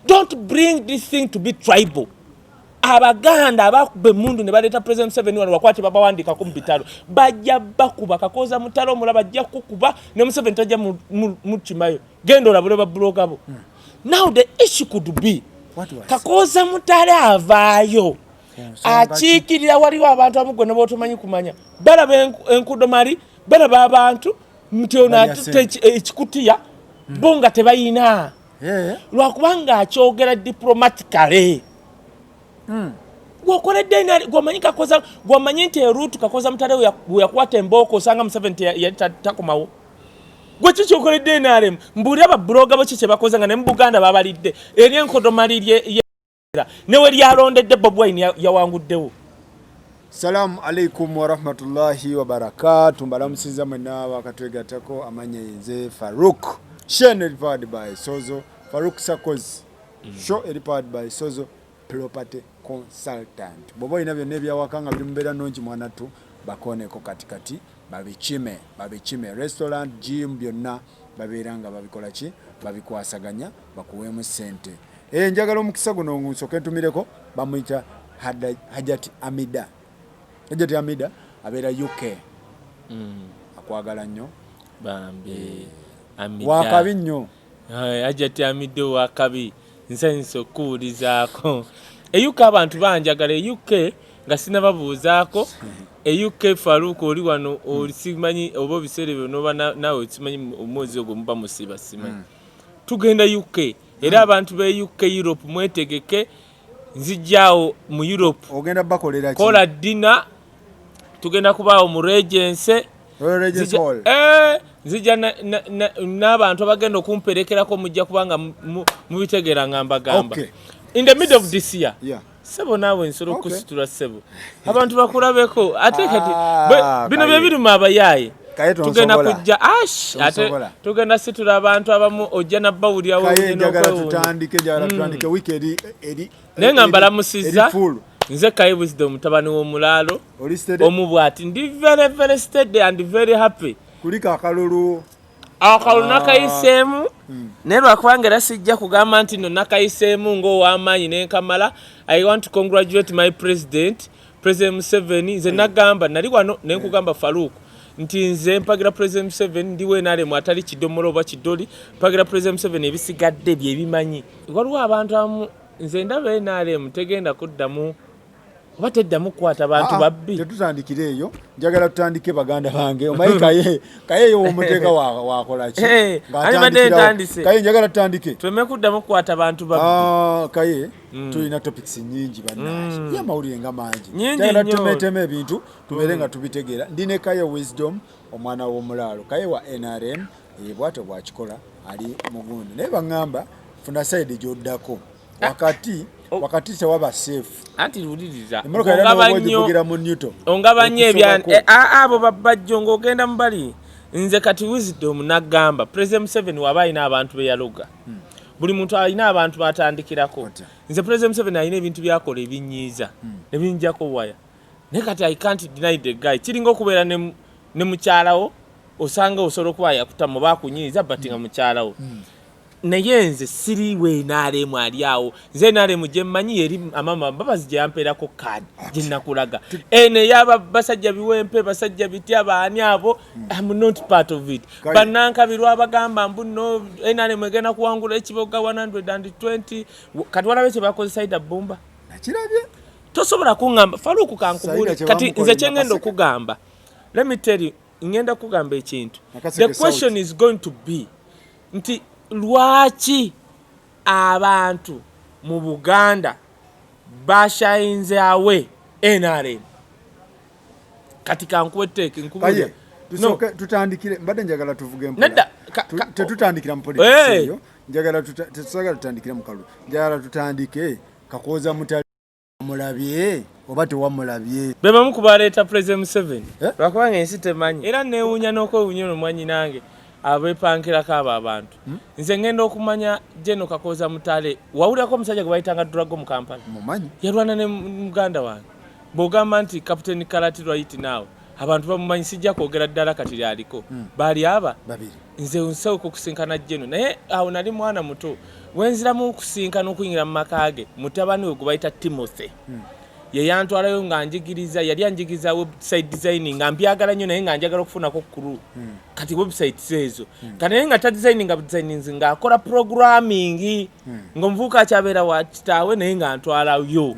Don't bring this thing to be tribal. Abaganda abakuba emundu ne baleeta President Museveni wano wakwati babawandikako mu bitalo bajja bakuba kakoza mutalo mulaba ajja kukuba ne Museveni tajja mukimayo genda olabule babulooga bo. Now the issue could be kakoza mutale avaayo akiikirira waliwo abantu amugo ne bootomanyi kumanya balaba enkudo mali balaba abantu mtyona ekikutiya bonga tebayina lwakubanga akyogera diplomatically. Gwakoledde nali gwamanyi kakoza gwamanyi nti erutu kakoza mutale yakwata emboko osanga Museveni yali takomawo. Gwe kikyokoledde nali mbulira ababloga bo kiki bakoza nga ne mu Buganda babalidde eri enkodo mali newe lyalondedde Bobi Wine yawanguddewo. Salamu alaikum wa rahmatullahi wa barakatuh. Mbalamusiza mwena wakatwegatako amanya yenze Farouk. Shen edified by Sozo. Farouk Sakoz. Show edified by Sozo Property Consultant. Bobo inavyo nebya wakanga bimbera nonji mwanatu bakoneko katikati babichime restaurant gym byonna babiranga babikola ki babikwasaganya bakuwemu sente. Njagala omukisa guno nsoke ntumireko bamuyita Hajati Amida. Hajati Amida abeera UK. Akwagala nnyo bambi Amida wakabi nnyo. Hajati Amida wakabi nsenso kuulizaako UK abantu banjagala UK nga sinababuuzaako UK Farouk oli wano olisimanyi oba biseere byonoba nawe simanyi omwezi ogwo muba musiba simanyi tugenda UK era abantu be UK Europe mwetegeke nzijjaawo mu Europe ogenda bakolera ki kola dina tugenda kubaawo mu Regency nzija n'abantu abagenda okumperekerako mujja kubanga mubitegeera ngamba gamba in the middle of this year sebo nawe nsoro okusitula sebo abantu bakulabeko ate kati bino bye biri mu abayaye tugenda kujja ate tugenda situla abantu abamu ojja na bawulya tutandike weekend eri nengambala musiza nze Kaye Wisdom mutabani w'omulaalo omubwati ndi very very steady and very happy kulika akalulu nakayiseemu naye lwakubanga era sijja kugamba nti no nakayiseemu ng'ow'amaanyi nenkamala. I want to congratulate my President Museveni. Nze nagamba nali wano nenkugamba Farouk nti nze mpagira President Museveni ndiwe nalemu atali kidomolo oba kidoli mpagira President Museveni ebisigadde byebimanyi. Waliwo abantu amu nze ndaba nalemu tegenda kuddamu oba teddamu kukwata abantu babbi. Tetutandikire eyo njagala tutandike baganda bange omayi kaye yo omuteeka wakola ki kaye njagala tutandike tweme kuddamu kukwata abantu babbi. Kaye tulina topics nyingi bannange amawulire nga mangi njagala tumeteme ebintu tubeere nga tubitegeera. Ndine Kaye Wisdom omwana w'omulaalo Kaye wa NRM bwate bwakikola ali mugundi naye baŋŋamba funa side gy'oddako wakati tewaba safe anti luliriza ongaba nnyo abo babajjo ng'ogenda mu bali. Nze kati Wisdom nagamba President Museveni waba alina abantu be yaloga buli muntu alina abantu batandikirako. Nze President Museveni alina ebintu byakola ebinyiiza ne binjako waya naye kati I can't deny the guy. Kiringa okubeera ne mukyalawo osanga osobola okuba yakutamu bakunyiiza but nga mukyalawo naye nze siriwe naalemu ali awo. Nze naalemu gye mmanyi eri amama Mbabazi gye yampeerako kaadi gye nakulaga ene yaba basajja biwempe basajja bitya baani abo. I'm not part of it. Bannankabirwa abagamba mbuno naalemu egenda kuwangula ekiboga 120 kati walabe kye bakozesa Ida Bumba nakirabye tosobola kuŋŋamba Farouk kankubule kati nze kye ngenda okugamba. Let me tell you ngenda kugamba ekintu. The question is going to be nti lwaki abantu mu Buganda bashayinze awe NRM kati kankuweteeke nkubulya tutandikire mbadde njagala tuvuge mpola tetutandikira mu politics eyo njagala tutandikire mu kalulu njagala tutandike Kakoza mutali mulabye oba tewamulabye bebamu kubaleeta President Museveni lwakubanga ensi temanyi era neewuunya n'okwewuunya omwanyi nange abepankirako abo abantu. Nze ngenda okumanya Jeno Kakoza Mutale wawulirako omusajja gwe bayitanga Drago mu Kampala mumanyi yalwana ne muganda wange bw'ogamba nti Captain Karati right now abantu bamumanyi sijja kwogera ddala kati lyaliko bali aba babiri. Nze nsooka okusinkana Jeno naye awo nali mwana muto wenziramu okusinkana okuyingira mu makage mutabani we gwe bayita Timothy ye yantwalayo nga njigiriza yali anjigiriza website designing nga mbyagala nnyo naye nga njagala okufunako kuru kati website ezo kati naye nga ta designing nga designings nga akola programming ng'omuvubuka akyabeera wa kitaawe naye nga ntwalayo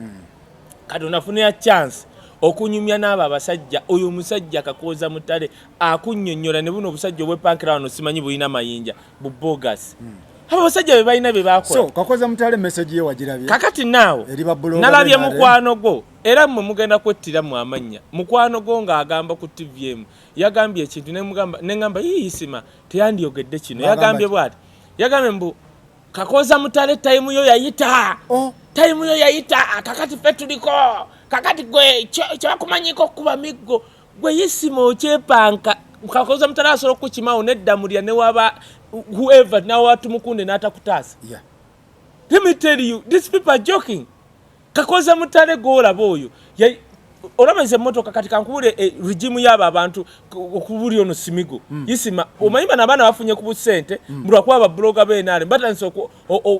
kati onafuna ya chance okunyumya n'abo abasajja oyo omusajja Kakooza Mutale akunnyonnyola ne buno obusajja obwepankira wano simanyi bulina mayinja bubogas abo basajja be balina be bakola so Kakooza Mutale message ye wagirabye kakati naawo nalabye mukwano gwo era mmwe mugenda kwettiramu amanya mukwano gwo ng'agamba ku TVM yagambye ekintu neŋŋamba yiisima teyandyogedde kino yagambye bw'ati yagambye mbu Kakooza Mutale time yo yayita time yo yayita kakati ffe tuliko kakati gwe kyakumanyiko okuba miggo gwe yiisima okyepanka Kakooza Mutale asobola okukimawo neddamulya ne waba whoever now watumukunde n'atakutaasa let me tell you these people are joking Kakooza Mutale golaba oyo olabeze emmotoka kati kankubule regimu y'abo abantu okubuli ono simigo isima omanyi bano abaana bafunye ku busente mulwakuba babloga b'enaale batandise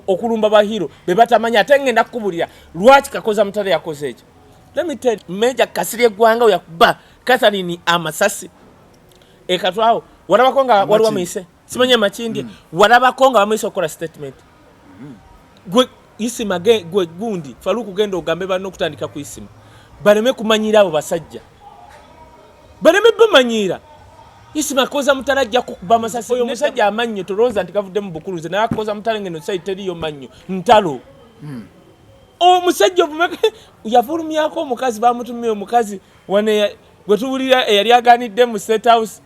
okulumba bahiro be batamanya ate ngenda kukubulira lwaki Kakooza Mutale yakoze ekyo let me tell you Meja Kasirye eggwanga we yakuba Catherine amasasi ekatwawo walabako nga waliwo mayise simanye makindi walabako nga bamuyise okukola statement gwe isima gwe gundi Faruku genda ogambe balina okutandika ku isima baleme kumanyira abo basajja baleme bamanyira isima Kakooza Mutale ajja kukuba amasasi oyo musajja amannyo tolowooza nti gavudde mu bukuluze naye Kakooza Mutale ngeno site teriyo mannyo ntalo omusajja omumeke yafulumyako omukazi bamutumye omukazi wane gwe tuwulira eyali aganidde mu State House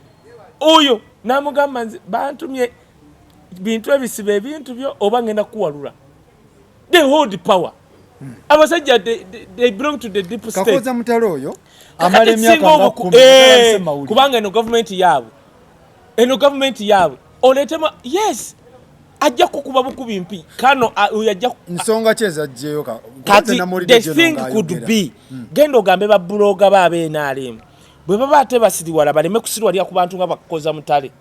oyo namugamba nze bantumye bintu ebisibe ebintu byo oba ngenda kuwalula they hold power abasajja they belong to the deep state Kakooza Mutale oyo amale emyaka nga 10 kubanga eno government yaabwe oletema yes ajja kukuba bukubi mpi kano yajja nsonga kyezajjeyo kati the thing could be genda ogambe babloga b'abeNRM bwe baba ate basiriwala baleme kusiriwalira ku bantu nga Kakooza Mutale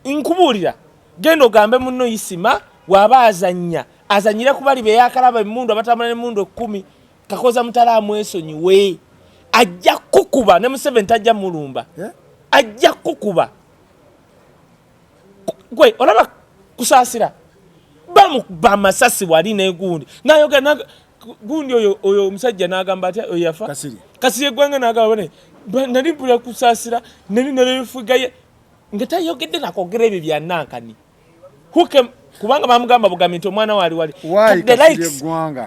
nkubuulira genda ogambe munno isima waba azanyire kubali be yakalaba emundu abatambula n'emundu 10 Kakooza Mutale amwesonyiwe ajja kukuba ne Museveni tajja mulumba ajja kukuba gwe olaba kusaasira bamukuba amasasi wali n'egundi nayogera gundi oyo omusajja n'agamba ati oyo yafa Kasirye eggwanga n'agamba nali mpulira kusaasira nali nalefugaye nga tayogedde nakogera ebyo byanankani kubanga bamugamba bugambi nti omwana wali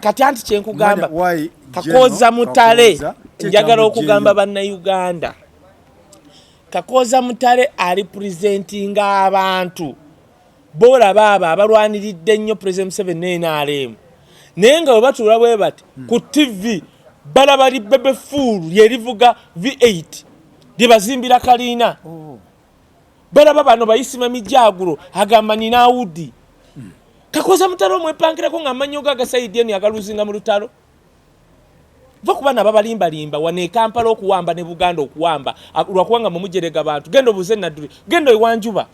kati anti kyenkugamba Kakooza Mutale njagala okugamba bannayuganda Kakooza Mutale alipresentinga abantu boolaba abo abalwaniridde ennyo President Museveni n'NRM naye nga bwe batuula bwe bati ku TV balaba libebe fuulu lyerivuga V8 lye bazimbira kalina balaba bano bayisima mijagulo agamba nina Audi Kakooza Mutale omwepankirako nga amanyo ge agasaidieni agaluzinga mu lutalo va kuba nabo balimbalimba wane Kampala okuwamba ne Buganda okuwamba lwakuwanga mu mujerega bantu genda obuze nadduli genda ewanjuba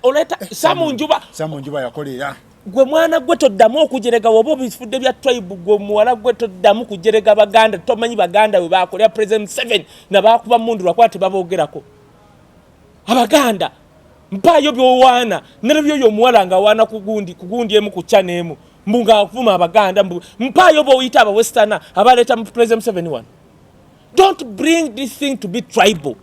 oleta samunjuba yakolera gwe mwana gwe toddamu okujerega woba obifudde bya tribe gwe muwala gwe toddamu kujerega Baganda tomanyi Baganda we bakolera President 7 nabakuba mundu lwakuba tebaboogerako Abaganda mpayo byowaana nabyo yo muwala nga wana kugundi emu kucha nemu mbunga akuvuma Abaganda mpayo bo uyita aba westerner abaleta mu President 71 don't bring this thing to be tribal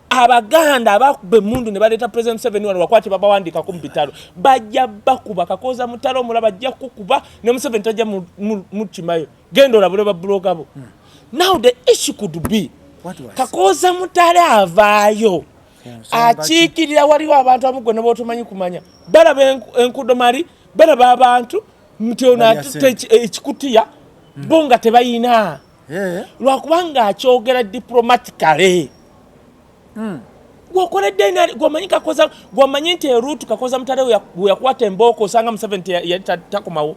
Abaganda abakube mundu ne baleta President 71 wakwati baba wandika ku mpitalo bajja bakuba Kakooza Mutale omulaba ajja kukuba ne Museveni tajja mu kimayo gendo labule babloga bo now the issue could be Kakooza Mutale avaayo akiikirira waliwo abantu amugwe ne botumanyi kumanya balaba enkudo mali balaba abantu mtiona ekikutiya bonga tebayina lwakubanga akyogera diplomatically gwokoledde gwomanyi Kakooza gwomanyi nti eruutu Kakooza Mutale yakwata emboko osanga Museveni yali takomawo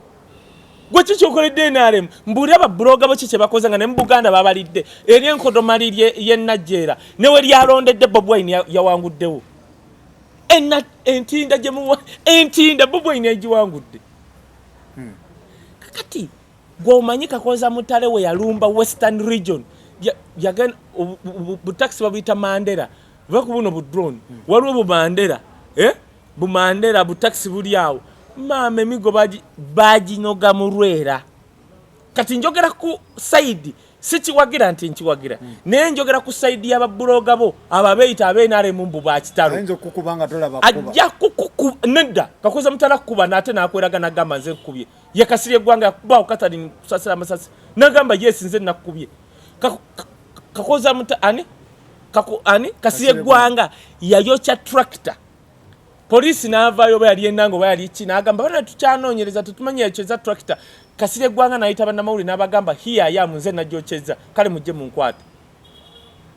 gwe kikyokoledde NRM mbuulira ababloga bo kiki bakoze nga ne mu Buganda babalidde eri enkodomali ye Najjeera newe lyalondedde Bobi Wine yawanguddewo entinda Bobi Wine yagiwangudde kati gwomanyi Kakoza Mutale we yalumba Western Region yagenda butaxi babita Mandela bakubuno bu drone waliwo bu Mandela bu butaxi buli awo mama emigo baginoga mu Lwera kati njogera ku side sikiwagira nti nkiwagira naye njogera ku side y'ababuloga bo ababeita abenare mumbu ba kitalo ayinza okukubanga tolaba kuba ajja nedda Kakoza Mutale kuba nate nakweraga nagamba nze nkubye ye Kasirye Gwanga yakubawo katali kusasira amasasi nagamba yes nze nakubye Kakoza Mutale Kasirye Gwanga yayokya tractor polisi n'avaayo bayali enango bayali ki n'agamba bana tukyanoonyereza tutumanye ekyo za tractor Kasirye Gwanga n'ayita bannamawulire n'abagamba hiya ya nze najyokyeza kale mujje mu nkwata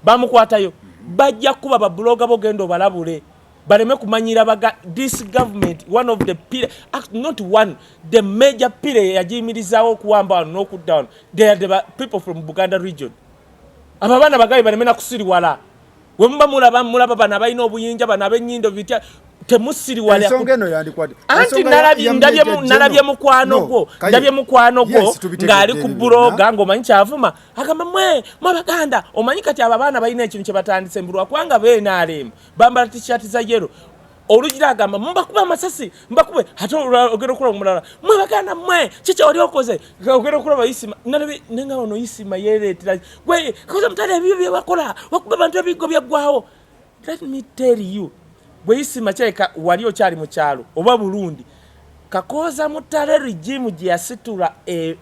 bamukwatayo bajja kuba babuloga bogendo balabule baleme kumanyira baga this government one of the pillar not one the major pillar yajimirizawo kuwamba n'okuddown they are the people from Buganda region ababana bagayi baleme na kusiriwala wemba mulaba bana balina obuyinja bana abenyindo bitya temusiri wale ensongeno yandikwade anti nalabye mukwano gwo ngali ku buloga ngomanyi kyavuma agamba mwe Baganda omanyi kati ababana balina ekintu kye batandise mbulwa kwanga beenalemu bambala t-shirt za yero olugira agamba mbakuba amasasi mbakube ate ogera okula omulala mwe Baganda mwe kiki oli okoze ogera okula bayisima nalabe nenga ono yisima yeretera gwe Kakoza Mutale ebyo bye bakola wakuba abantu ebigo byagwawo. Let me tell you bwe yisima kyeka wali okyali mu kyalo oba Burundi Kakoza Mutale regime gye yasitula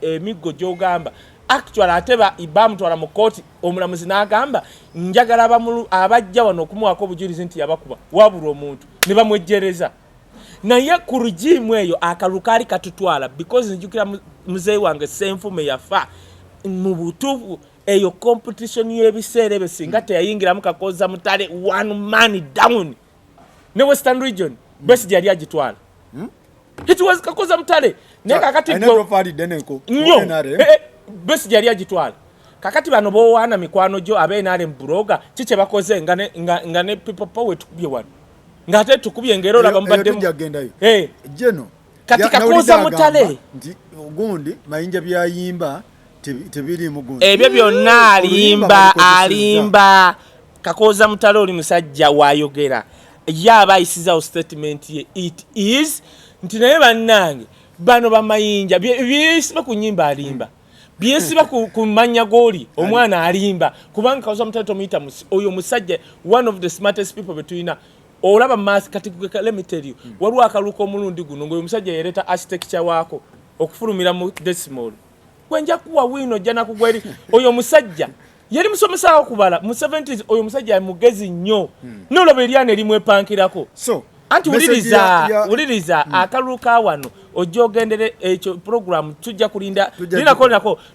emigo gy'ogamba actually ateba ibamutwala mu kooti omulamuzi n'agamba njagala abajja wano okumuwako obujulizi nti yabakuba wabula omuntu ne bamwejjereza naye ku regime eyo akalukaali katutwala because njukira muzeeyi wange Ssenfume yafa mu butuufu eyo competition y'ebiseera ebyo singa teyayingiramu Kakoza Mutale one man down ne Western Region best yali agitwala it was Kakoza Mutale ne kakati best yali agitwala kakati bano bowana mikwano jo abenale mbuloga kiche bakoze ngane people power tukubye wano ngate tukubye ngero la bambadde jeno kati Kakoza Mutale ndi gundi mayinja byayimba tebiri mugundi ebyo byonna alimba Kakoza Mutale oli musajja wayogera yaba ayisizawo statement ye it is nti naye bannange bano bamayinja byesiba ku nyimba alimba byesiba ku manya goli omwana alimba kubanga Kakoza Mutale tomuyita oyo musajja one of the smartest people between olaba mass kati let me tell you waliwo akaluko omulundi guno ngoyo musajja yereta architecture wako okufulumira mu decimal kwenja kuwa wino jana kugweri oyo musajja yali musomesa okubala mu 70s oyo musajja mugezi nnyo noloba eryane limwepankirako so anti uliriza akaluka wano ojogendere ekyo program tujja kulinda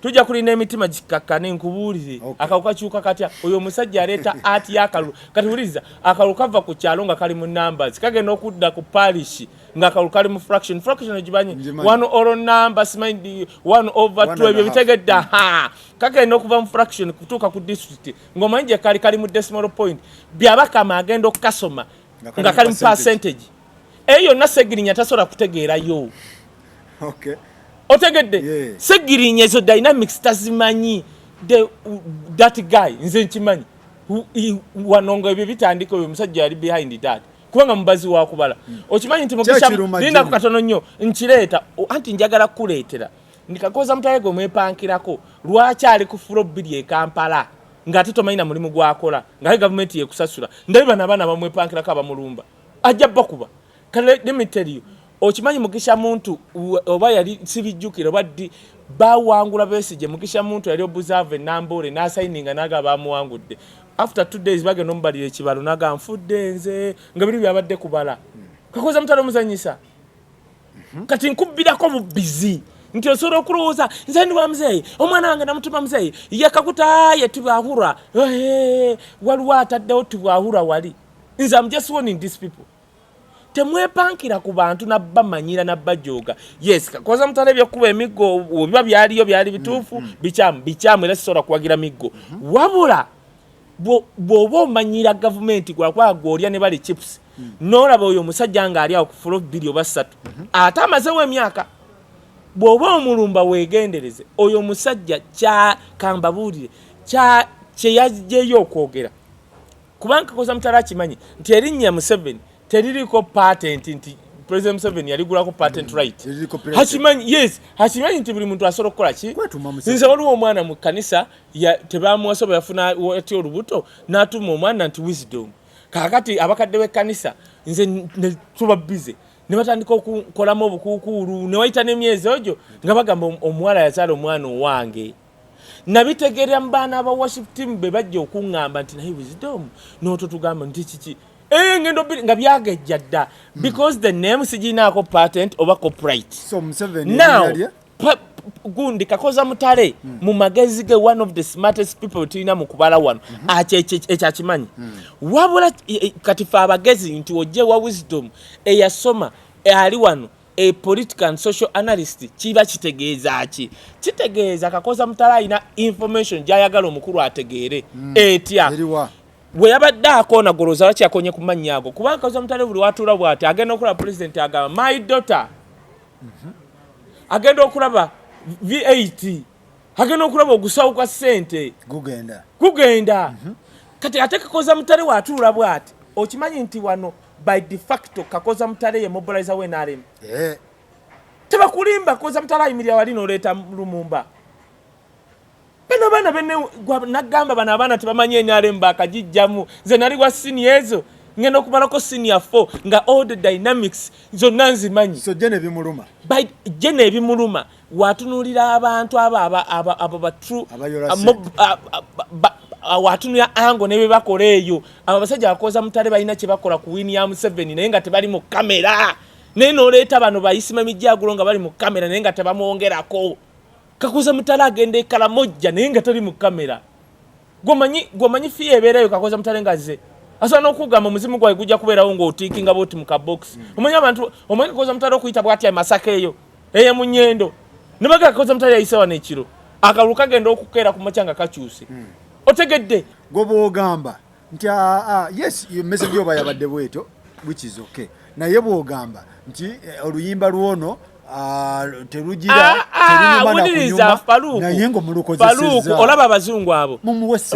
tujja kulinda emitima gikakane nkubulire akakukachuka katya oyo musajja aleta ati yakalu kati uliriza akaluka va ku kyalo nga kali mu numbers kagenda okudda ku parish nga akaluka ali mu fraction ogibanyi 1 all numbers mind 1/2 ebyo bitegedda kagenda okuva mu fraction kutuuka ku district ngomanje kali mu decimal point byabakama agenda okukasoma nga kali mu percentage eyo nasegirinya tasola kutegeera yo okay otegedde segirinya zo dynamics tazimanyi that guy nze nkimanyi wanonga ebyo bitandika oyo musajja yali behind that kubanga mubazi wa kubala okimanyi nti mukisha linda kukatono nnyo nkireeta anti njagala kuleetera Kakoza Mutale gwe mwepankirako lwaki ali ku floor bili e Kampala ngati tomayina mulimu gwakola nga government yekusasula ndabiba nabana bamwepankirako abamulumba ajja bakuba kale let me tell you okimanyi Mugisha muntu oba yali sibijjukira baddi bawangula Besigye Mugisha muntu yali observe nambole na signing naga bamuwangudde after 2 days bagenda ombalire ekibalo naga nfudde nze nga biri byabadde kubala Kakoza Mutale omuzanyisa kati nkubirako mu busy nti osoro okuloza nze ndi wa mzeyi omwana wange namutuma mzeyi yakakuta yetubahura waliwo ataddewo tubahura wali nze am just warning these people temwepankira ku bantu nabbamanyira nabbajoga yes Kakoza Mutale byokuba emigo biba byaliyo byali bituufu bikyamu era sisobola kuwagira miggo wabula bw'oba omanyira gavumenti gwakwagoolya ne bali chips n'olaba oyo omusajja nga ali awo ku fulo 2 oba 3 ate amazewo emyaka bw'oba omulumba weegendereze oyo musajja kya kambabuulire kya kye yaggyeyo okwogera kubanga Kakoza Mutale akimanyi nti erinnya Museveni teririko patent nti President Museveni yaligulako patent right hakimanyi nti buli muntu asobola okukola ki nze waliwo omwana mu kkanisa tebamuwasobola yafuna ati olubuto n'atuma omwana nti wisdom kakati abakadde b'ekkanisa nze ne tuba bize ne batandika okukolamu obukuukuulu ne wayita n'emyezi egyo nga bagamba omuwala yazaala omwana owange nabitegeera mu baana aba worship team be bajja okuŋŋamba nti naye wisdom n'oto tugamba nti kiki ngendo nga byagejja dda because the name siginaako patent oba copyright so Museveni now gundi Kakoza Mutale mu magezi ge one of the smartest people tulina mu kubala wano ekyakimanyi wabula kati fe abagezi nti ojje wa wisdom eyasoma ali wano a political and social analyst kiba kitegeeza ki kitegeeza Kakoza Mutale alina information gyayagala omukulu ategeere etya we yabadde akoona goloza lwaki akonye ku mannya ago kubanga Kakoza Mutale buli watuula bw'ati agenda okulaba president agamba my daughter agenda okulaba V8 agenda okulaba ogusawo kwa ssente gugenda kati ate Kakoza Mutale watuula bw'ati okimanyi nti wano by de facto Kakoza Mutale ye mobilizer we NRM tebakulimba Kakoza Mutale ayimirira wali n'oleeta Lumumba bano bana benne nagamba bano abaana tebamanyi NRM bakagijjamu nze nali wa senior ezo ngenda okumalako senior 4 nga all the dynamics zonna nzimanyi so jene bimuluma by jene bimuluma watunuulira abantu abo batru watunulira ango ne bebakola eyo abo basajja Kakoza Mutale balina kye bakola ku William 7 naye nga tebali mu kamera naye n'oleeta bano bayisima mijjagulo nga bali mu kamera naye nga tebamwongerako Kakoza Mutale agenda Karamoja naye nga tali mu kamera gwomanyi fee ebeerayo Kakoza Mutale ngaze asa n'okugamba omuzimu gwawe gujja kubeerawo ng'otiikinga bwoti mu kabox omanyi abantu omanyi Kakoza Mutale okuyita bw'atya Masaka eyo mu Nyendo ne baga Kakoza Mutale yayise wano ekiro akalulu kagenda okukeera ku makya nga kakyuse otegedde gobwogamba nti yes message yoba yabadde bwetyo which is okay naye bwogamba nti oluyimba lwono terugira wuliriza Faluku olaba abazungu abo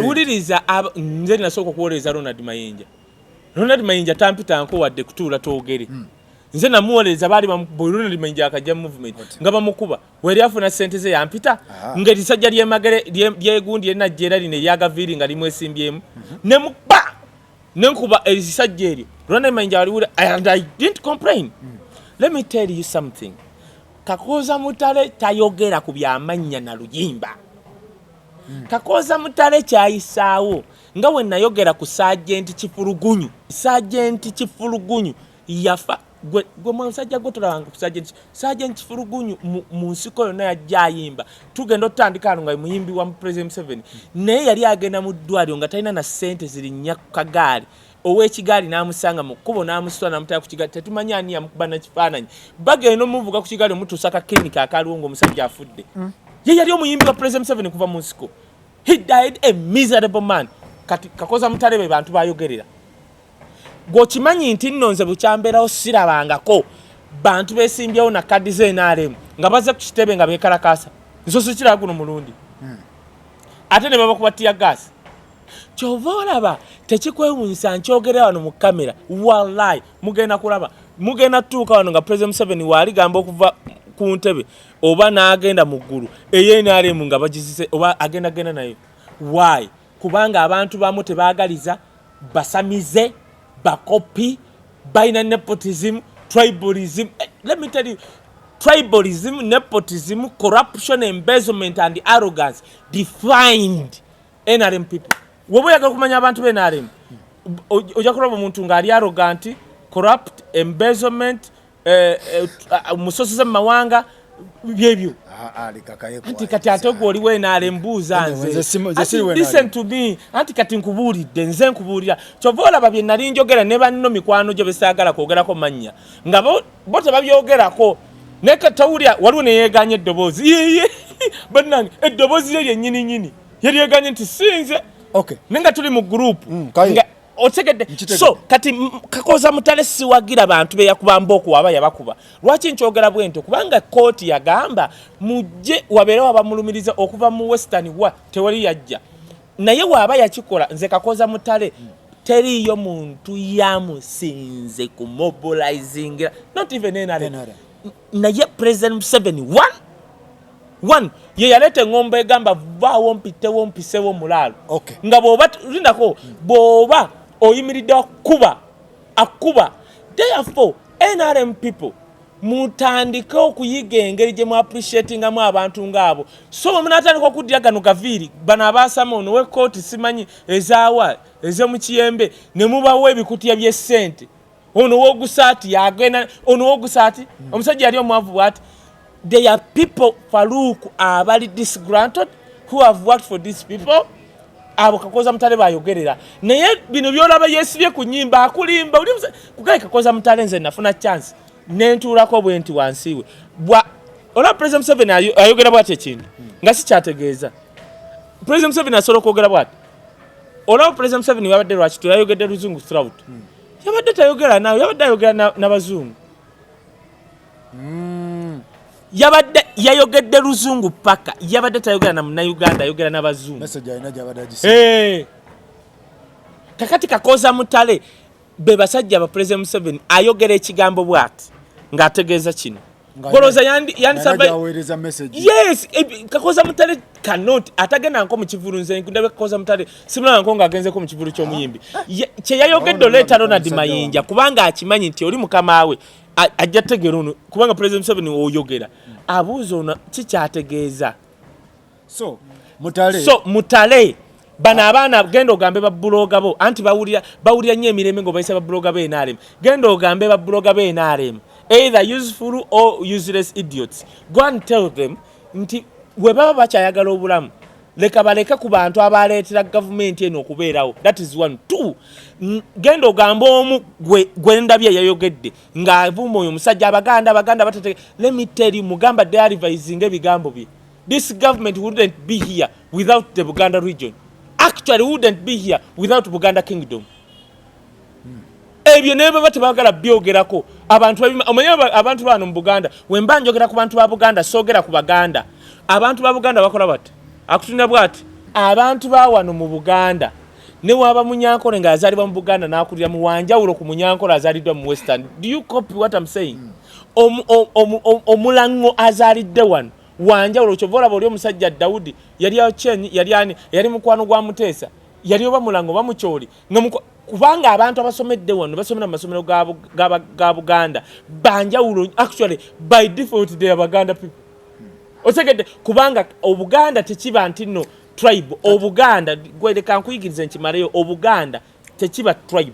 wuliriza nze nasooka okuwolereza Ronald Mayinja tampitanko wadde kutuula toogere nze namuwolereza baali Ronald Mayinja akajja movement nga bamukuba weri afuna ssente ze yampita ng'erisajja lyemagere lyegundi yenajja lino eryagaviiri nga limwesimbyemu nemuba nenkuba erisajja eryo Ronald Mayinja waliwula and I didn't complain. Let me tell you something. Kakoza Mutale tayogera ku byamannya na luyimba. Kakoza Mutale kyayisaawo nga we nayogera ku Sergeant Kifulugunyu yafa gwe musajja gotolanga ku Sergeant Kifulugunyu mu nsiko yonna yajja ayimba tugenda otandika nga muyimbi wa President Museveni naye yali agenda mu ddwaliro nga talina na ssente zirinnya ku kagaali ow'ekigaali n'amusanga mu kkubo n'amusitula n'amutala ku kigaali tetumanyi ani yamukuba na kifaananyi bagenda omuvuga ku kigaali omutuusa ka klinika akaliwo ng'omusajja afudde ye yali omuyimbi wa President Museveni kuva mu nsiko. He died a miserable man. Kati Kakoza Mutale be bantu bayogerera gwokimanyi nti nno nze bukyambeerawo sirabangako bantu beesimbyewo na kadi ze NRM nga baze ku kitebe nga beekalakaasa nso sikira guno mulundi ate ne baba kubatiya gaasi kyova olaba tekikwewunyisa nkyogera wano mu kamera wallahi mugenda kulaba mugenda tuuka wano nga President Museveni waaligamba okuva ku ntebe oba n'agenda mu ggulu NRM nga bagizise oba agenda nayo why kubanga abantu bamu tebaagaliza basamize bakopi baina nepotism tribalism. Let me tell you, tribalism, nepotism, corruption, embezzlement and arrogance defined NRM people. Wobo yaga kumanya abantu be NRM oja kulaba omuntu nga ali arrogant, corrupt, embezzlement, musosoze mawanga byebyo anti kati atogwa oli we NRM buuza nze listen to me anti kati nkubuulidde nze nkubuulira kyova olaba bye nali njogera ne banno mikwano gyo besaagala kwogerako mannya nga bo tebabyogerako naye katawulya waliwo ne yeeganya eddoboozi bannange eddoboozi lye lyennyini yali yeeganye nti sinze naye nga tuli mu gurupu nga otegedde so kati Kakoza Mutale siwagira bantu be yakubamba okuwaba yabakuba lwaki nkyogera bwento kubanga kooti yagamba mujje wabeera wabamulumiriza okuva mu western wa tewali yajja naye waaba yakikola nze Kakoza Mutale teriyo muntu yamusinze ku mobilizing not even NRM naye President Museveni one ye yalete ngombe egamba vaawo mpitewo mpisewo mulalo nga bwoba lindako bwoba oyimiridde akuba therefore NRM people mutandike okuyiga engeri gye mu appreciatingamu abantu ngaabo so munatandika okuddira gano gaviiri bano abaasama ono w'ekkooti simanyi ezaawa ez'omukiyembe ne mubawo ebikutiya by'essente ono w'ogusaati yagenda ono w'ogusaati omusajja yali omwavu bw'ati there are people Farouk abali disgruntled who have worked for these people abo Kakoza Mutale bayogerera naye bino byolaba yesibye ku nyimba akulimba uli kugaye Kakoza Mutale nze nafuna chance nentuulako bwenti wansiwe bwa ola President Museveni ayogera bwate ekintu nga si kyategeeza President Museveni asobola kwogera bwate ola President Museveni yabadde lwaki tuyayogedde luzungu throughout yabadde tayogera nawe yabadde ayogera n'abazungu yabadde yayogedde luzungu paka yabadde tayogera na Munnayuganda ayogera n'abazungu message ayina gyabadde agise kakati Kakoza Mutale be basajja ba President Museveni ayogera ekigambo bwati ng'ategeeza kino goloza yandi survive message yes Kakoza Mutale cannot atagenda nko mu kivulu nze ndabe Kakoza Mutale simulanga nko ng'agenze ko mu kivulu ky'omuyimbi kye yayogedde leta Ronald Mayinja kubanga akimanyi nti oli mukama we ajja tegera ono kubanga President Museveni oyogera abuuza ono kikyategeeza so Mutale bana abaana genda ogambe ba bloga bo anti bawulira nnyo emirembe ngo bayise ba bloga be NRM genda ogambe ba bloga be NRM either useful or useless idiots go and tell them nti we baba bakyayagala obulamu leka baleka ku bantu abaleetera government eno okubeerawo that is one two genda ogambe omu gwe ndabye yayogedde ng'avuma oyo musajja abaganda batete let me tell you mugamba derivising ebigambo bye this government wouldn't be here without the Buganda region actually wouldn't be here without Buganda kingdom ebyo nebe batebagala byogerako abantu abantu bano mu Buganda wemba njogera ku bantu ba Buganda sogera ku Baganda abantu ba Buganda bakola bati akutunira bwati abantu ba wano mu Buganda ne waba munyankole nga azalibwa mu Buganda nakulira mu wanjawulo ku munyankole azalidwa mu Western do you copy what I'm saying omulango azalidde wano wanjawulo kyovola boli omusajja Daudi yali mukwano gwa Muteesa yali oba mulango bamukyoli kubanga abantu abasomedde wano basomera mu masomero ga Buganda banjawulo actually by default they are Baganda people otegedde kubanga Obuganda tekiba nti no tribe Obuganda gweleka nkuyigiriza nkimaleyo Obuganda tekiba tribe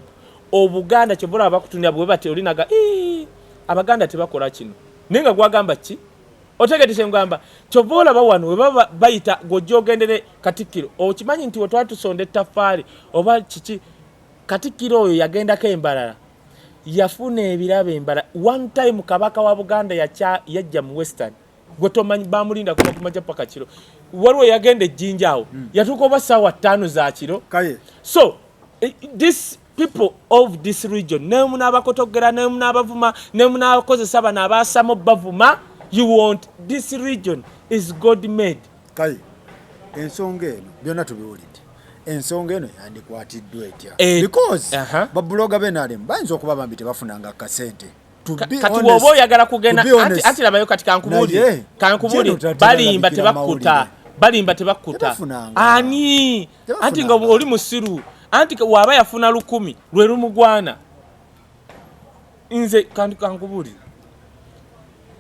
Obuganda kyobola abakutunira bwe bate olinaga Abaganda tebakola kino nenga gwagamba ki otegedde kyengamba kyobola bawano we baba bayita gojogendere Katikkiro okimanyi nti otwatusonde ettaffaali oba kiki Katikkiro oyo yagendako embalala yafuna ebirabe embala one time kabaka wa Buganda yajja mu Western gotomanyi bamulinda kuba kumaja paka kiro waliwo yagenda ejjinjaawo yatuuka oba ssaawa 5 za kiro so this people of this region nemu n'abakotogera nemu n'abavuma nemu n'abakozesa bano abaasamo bavuma you want this region is God made kaye ensonga eno byonna tubiwulidde ensonga eno yandikwatiddwa etya because babloga benalem bayinza okuba bambi tebafunanga kasente kati woba oyagala kugenda anti labayo kati kankubuli balimba tebakkuta ani anti nga oli musiru anti waba yafuna 10 lwe lumugwana nze kankubuli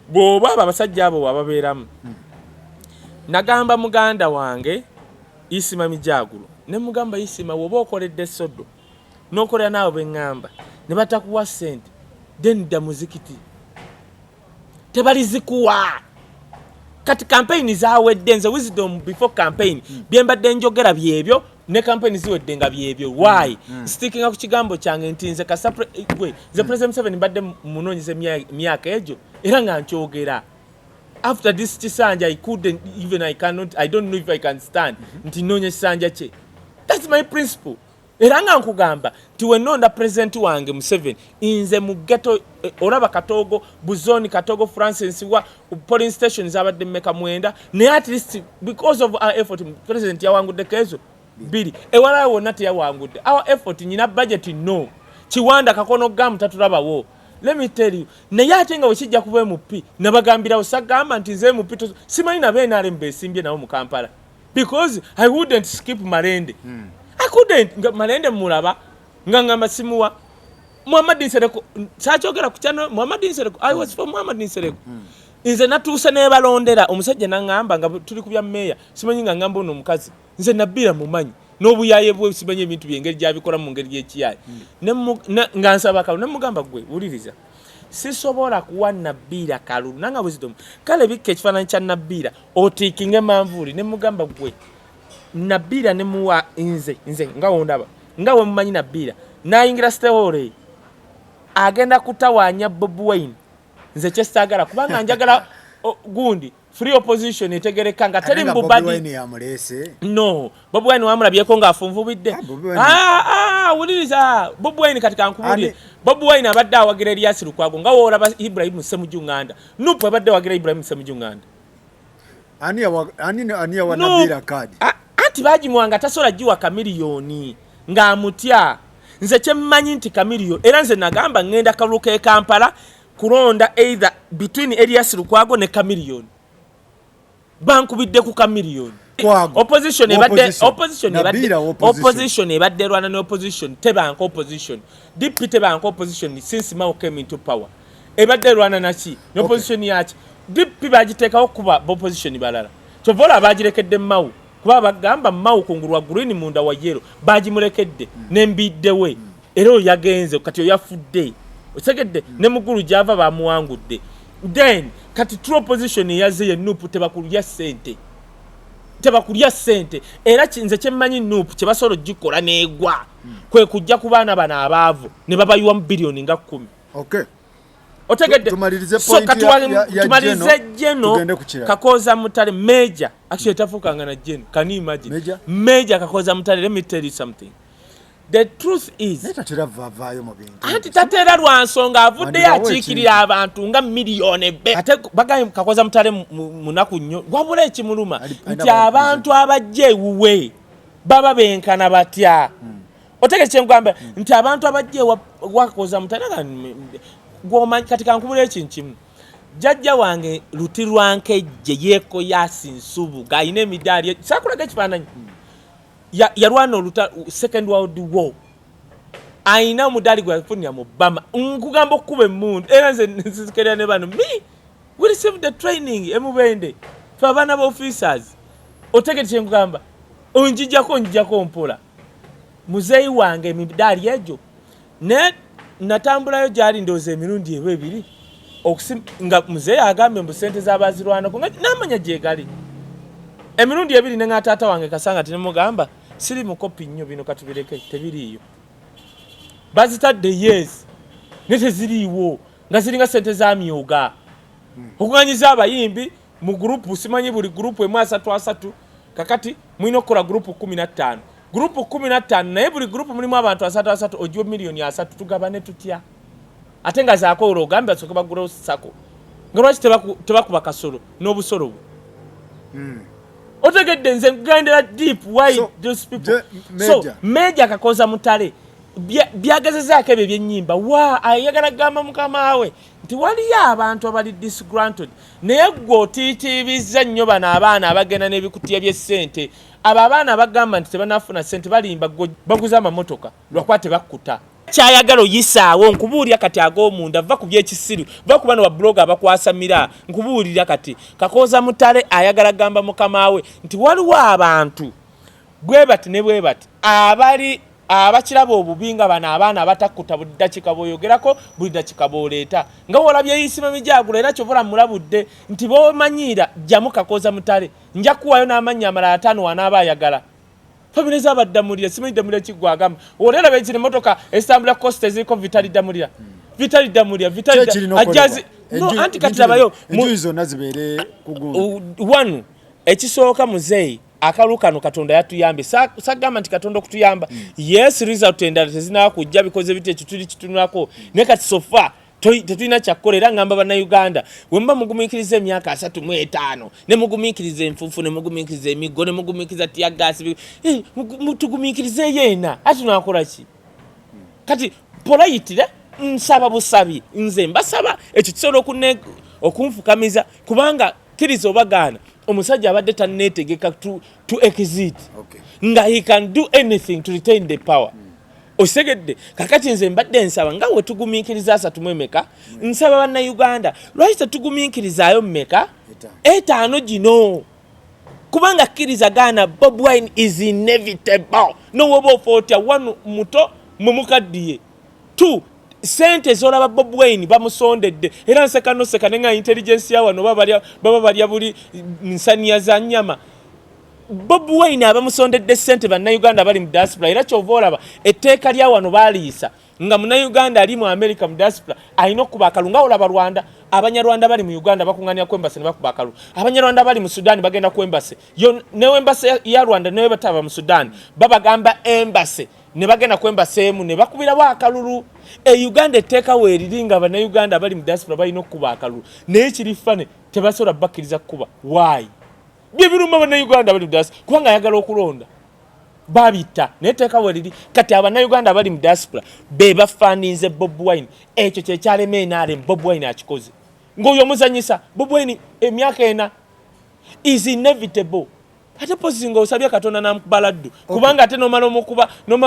bw'oba abasajja abo wababeeramu nagamba muganda wange Isima Mijagulo ne mugamba Isima woba okoledde sodo n'okolera naawe bengamba ne batakuwa ssente denda muzikiti tebalizikuwa kati campaign zawedde nze wisdom before campaign byembadde njogera byebyo ne campaign ziwedde nga byebyo why sticking ku kigambo kyange nti nze kasapre ze President Museveni mbadde munonyeze myaka ejo era nga nkyogera after this Chisanja I couldn't even I don't know if I can stand nti nonye Chisanja che that's my principle era nga nkugamba nti wenonda president wange Museveni inze mu ghetto olaba Katogo Buzoni Katogo Francis wa polling stations abadde mmeka mwenda ne at least because of our effort president yawangudde kezo bili ewala wonna teyawangudde our effort nyina budget no Kiwanda Kakono gamu tatulabawo. Let me tell you, naye ate nga wekijja kuba MP nabagambira osagamba nti nze MP simanyi na BNRM besimbye nawo mu Kampala because I wouldn't skip Malende. I couldn't Malende mulaba nga ngamba simuwa Muhammad Nsereko sakyogera ku channel Muhammad Nsereko I was for Muhammad Nsereko. Nze natuuse ne balondera omusajja nangamba nga tuli kubya meya simanyi nga ngamba ono omukazi nze nabira mumanyi n'obuyaye bwe simanyi ebintu byengeri gyabikola mu ngeri y'ekiyaye nga nsaba kalu ne mugamba gwe wuliriza sisobola kuwa Nabira Kalulu nanga wisdom kale bikke ekifaananyi kya Nabira otiikinge manvuuli ne mugamba gwe Nabira ne muwa nze nga wondaba nga we mumanyi Nabira nayingira stewore agenda kutawaanya Bobi Wine nze kyestaagala kubanga njagala gundi free opposition etegereka nga teri mbubadi Bobi Wine yamulese no Bobi Wine wamulabyeko nga afunvubidde wuliriza Bobi Wine katika nkubulire Bobi Wine abadde awagira Elias Lukwago nga wolaba Ibrahim Ssemujunganda nupo abadde awagira Ibrahim Ssemujunganda ani wa Nabira kadi anti bagimuwanga tasola jiwa kamiliyoni nga amutya nze kyemmanyi nti kamiliyoni era nze nagamba ngenda kaluka e Kampala kulonda either between Elias Lukwago ne kamiliyoni bankubidde ku kamiliyoni opposition ebadde rwana ne opposition tebanka opposition DP tebanka opposition since Mao came into power ebadde rwana naki ne opposition yaki DP bagiteekawo kuba opposition balala kyovola bagirekedde Mao kuba bagamba Mao kungulwa green munda wa yellow bagimulekedde nembiddewe era yagenze kati yafudde osegedde ne mugulu java bamuwangudde then kati true opposition yaze ye nupu tebakulya sente era kinze kyemmanyi nupu kyebasolo gikola negwa kwe kujja ku baana bana abaavu ne babayuwa mu billion nga 10 okay otegedde tumalirize point tumalize Jeno Kakoza Mutale major actually tafukanga na Jeno can you imagine major Kakoza Mutale let me tell you something. The truth is anti tatera lwansonga avudde yakiikirira abantu nga miliyoni be ate bagaye Kakoza Mutale munaku nnyo wabula ekimuluma nti abantu abajje ewuwe baba benkana batya otege kyengamba nti abantu abajje Kakoza Mutale goma katika nkubula ekinkimu jajja wange luti lwankejje yeko yasinsubu gayine emidali sakulaga ekifaananyi yarwana oluta second world war aina mudali gwa funya mu Bama nkugamba okuba emundu era nze nsikerera ne bano we received the training emubende fa bana ba officers otegete nkugamba onjijako mpola muzeyi wange emidali ejo ne natambulayo gyali ndoze emirundi ebiri nga muzeyi agambe mbu sente z'abazirwana ko namanya gyegali emirundi ebiri ne ngataata wange Kasanga tinemugamba siri mukopi nnyo bino katubireke tebiriyo bazitadde yes nete ziriwo nga ziringa sente za myoga okuganyiza abayimbi mu group simanyi buli group emu 3 kakati mwino kola group 15 group 15 naye buli group mulimu abantu 3 ojiwe miliyoni 3 tugabane tutya ate nga zaako ologamba soke bagula sako ngolwaki tebakuba kasolo n'obusolo otegedde nze ngandera deep why those people Major Kakoza Mutale byagazezaako ebyo byennyimba ayagala gamba mukama we nti waliyo abantu abali disgruntled naye gwe otiitiibizza nnyo bano abaana abagenda n'ebikutiya by'essente abo abaana abagamba nti tebanafuna ssente balimba baguza amamotoka lwakuba tebakkuta kyayagala oyisaawo nkubuulira kati ag'omunda va ku byekisiru va ku bano ba blog abakwasamira nkubuulira kati Kakoza Mutale ayagala gamba mukama we nti waliwo abantu bwe bati ne bwe bati abakiraba obubinga bano abaana abatakkuta buli ddakiika bw'oyogerako buli ddakiika bw'oleeta nga wolabye Isima Mijagula era kyovola mulabudde nti b'omanyira jjamu Kakoza Mutale nja kuwayo n'amannya amalala 5 wanaaba ayagala Fabineza abaddamulira simanyi ddamulira kiggwa agamba olera bekiri motoka estambula cost eziriko Vitali Damulira ajazi no anti katirabayo enjuyi zonna zibeere kugundu one ekisooka muzeeyi akalu kano katonda yatuyambe sagamba nti katonda okutuyamba yes result endala tezina kujja bikoze bite kituli kitunako ne kati sofa tetulina kyakukolera ngamba bannayuganda wemba mugumikiriza emyaka 35 ne mugumikiriza enfufu ne mugumikiriza emigo ne mugumikiriza tiyagasi mutugumikirize yena ati tunakola ki kati polite nsaba busabi nze mbasaba ekyo kisobola okunfukamiza kubanga kiriza obagana omusajja abadde tanneetegeka to exit nga he can do anything to retain the power osegedde kakati nze mbadde nsaba nga we tugumiikiriza asatu mu emeka nsaba bannayuganda lwaki tetugumiikirizaayo mmeka 5 gino kubanga kkiriza gaana Bobi Wine is inevitable nowoba ofootya 1 muto mwe mukaddiye 2 sente zolaba Bobi Wine bamusondedde era nseka nenga intelligence ya wano baba balya buli nsaniya za nyama Bobi Wine abamusondedde sente bannayuganda bali mu diaspora era kyovolaba etteeka lya wano baliisa nga munnayuganda ali mu America mu diaspora alina okuba akalulu nga olaba Rwanda abanyarwanda bali mu Uganda bakunganya ku embassy ne bakuba akalulu abanyarwanda bali mu Sudan bagenda ku embassy yo ne embassy ya Rwanda ne bataba mu Sudan babagamba embassy ne bagenda ku embassy emu ne bakubira bwa akalulu Uganda etteeka weeriringa bannayuganda bali mu diaspora balina okuba akalulu naye kiri fane tebasobola bakkiriza kuba why byebiruma bannayuganda bali mu diaspora kubanga ayagala okulonda babita neteka weliri kati abannayuganda bali mu diaspora be bafaninze Bobi Wine ekyo kyekyalema enale Bobi Wine akikoze ng'oyo omuzanyisa Bobi Wine emyaka ena is inevitable ate pozi ng'osabye katonda namukubaladdu kubanga ate nomala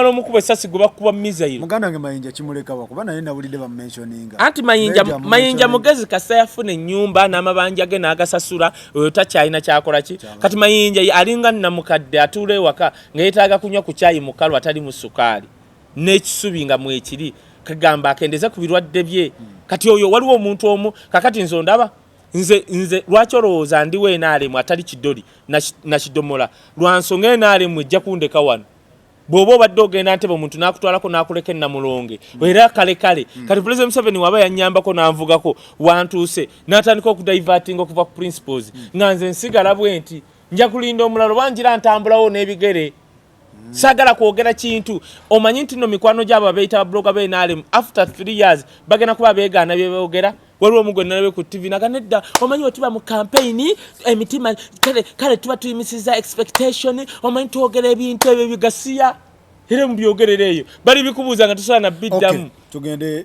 omukuba essasi gwe bakuba missile muganda wange Mayinja kimuleka kuba naye nawulidde bamumentioninga anti Mayinja mugezi kasa yafuna ennyumba n'amabanja ge n'agasasula oyo takyalina kyakola ki kati Mayinja alinga namukadde atuula ewaka nga yeetaaga kunywa ku caayi mukalu atali mu sukaali n'ekisubi nga mwekiri kagamba akendeze ku birwadde bye kati oyo waliwo omuntu omu kakati nze ondaba nze lwaki olowooza ndiwo enaalemu atali kidoli na kidomola lwansonga enaalemu ejja kundeka wano bw'oba obadde ogenda ntebe omuntu n'akutwalako n'akuleka ennamulonge era kale kati President Museveni waba yannyambako n'anvugako wantuuse n'atandika okudivertinga okuva ku principles nga nze nsigala bwe nti nja kulinda omulalo banjira ntambulawo n'ebigere sagala kwogera kintu omanyi nti no mikwano gyabo abeeyita ababloga b'enaalemu after 3 years bagenda kuba beegaana bye boogera waliwo omugwe nalabe ku TV naganedda omanyi otuba mu campaign emitima kale tuba tuyimisiza expectation omanyi twogera ebintu ebyo bigasiya era mu byogerera eyo bali bikubuuza nga tusobola na biddamu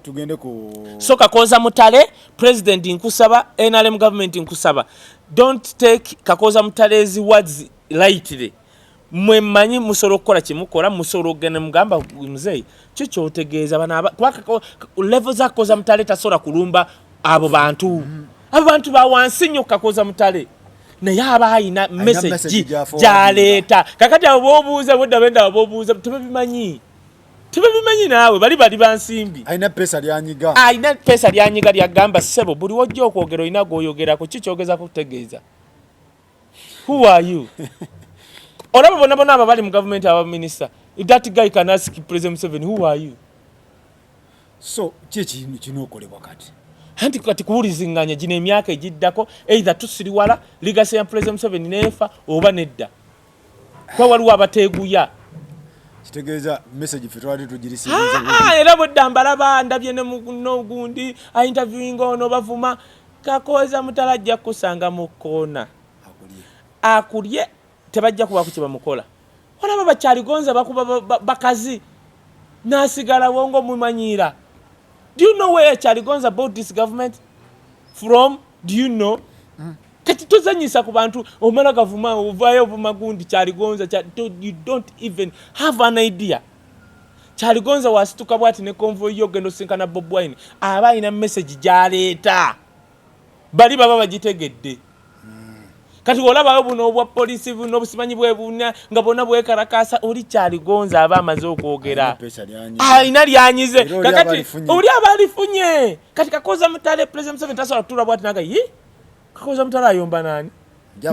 tugende ku so Kakoza Mutale president nkusaba NRM government nkusaba don't take Kakoza Mutale's words lightly mwe manyi musoro kola kimukola musoro gene mugamba muzei cyo otegeeza bana level za Kakoza Mutale tasora kulumba abo bantu ba wansi nnyo Kakoza Mutale naye abaayina message jaleta kakati abo obuuza bodda benda abo obuuza tebabimanyi naawe bali bansimbi aina pesa lyanyiga lyagamba sebo buli wojja okwogera olina goyogerako kikyogeza kutegeeza who are you olaba bona aba bali mu government aba minister that guy can ask President Museveni who are you so kino okolebwa kati anti kati kuwulizinganya gino emyaka egiddako either tusiriwala ligasi ya President Museveni neefa oba nedda kwa waliwo abateeguya kitegeeza message fe twali tugirisiza era bodda mbalaba ndabye ne gundi interviewing ono bavuma Kakoza Mutale ajja kusanga mu koona akulye tebajja kuba kukiba mukola olaba bakyaligonza bakuba bakazi nasigala wongo mumanyira. Do you know where Kyaligonza bought this government from? Do you know? Kati tozanyisa ku bantu omala gavuma uvayo bumagundi Kyaligonza you don't even have an idea. Kyaligonza wasituka bwati ne convoy yogendo sinkana Bobi Wine aba ina message jaleta bali baba bagitegedde. Kati olaba buno obwa police buno obusimanyi bwe bunya nga bona bwe karakasa oli Kyaligonza aba amaze okwogera ina lyanyize kakati oli abalifunye kati Kakoza Mutale President Museveni tasobola kutula bwati naga Kakoza Mutale ayomba nani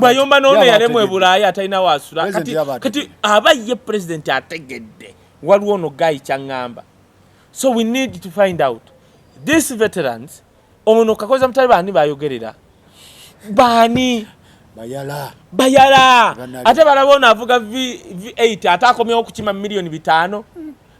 bayomba none yalemwe Bulaya atalina wasula kati aba ye president ategedde waliwo no guy kyangamba. So we need to find out these veterans ono Kakoza Mutale bani bayogerera bani bayala ate balabona avuga V8 ate akomyewo okukima milioni 5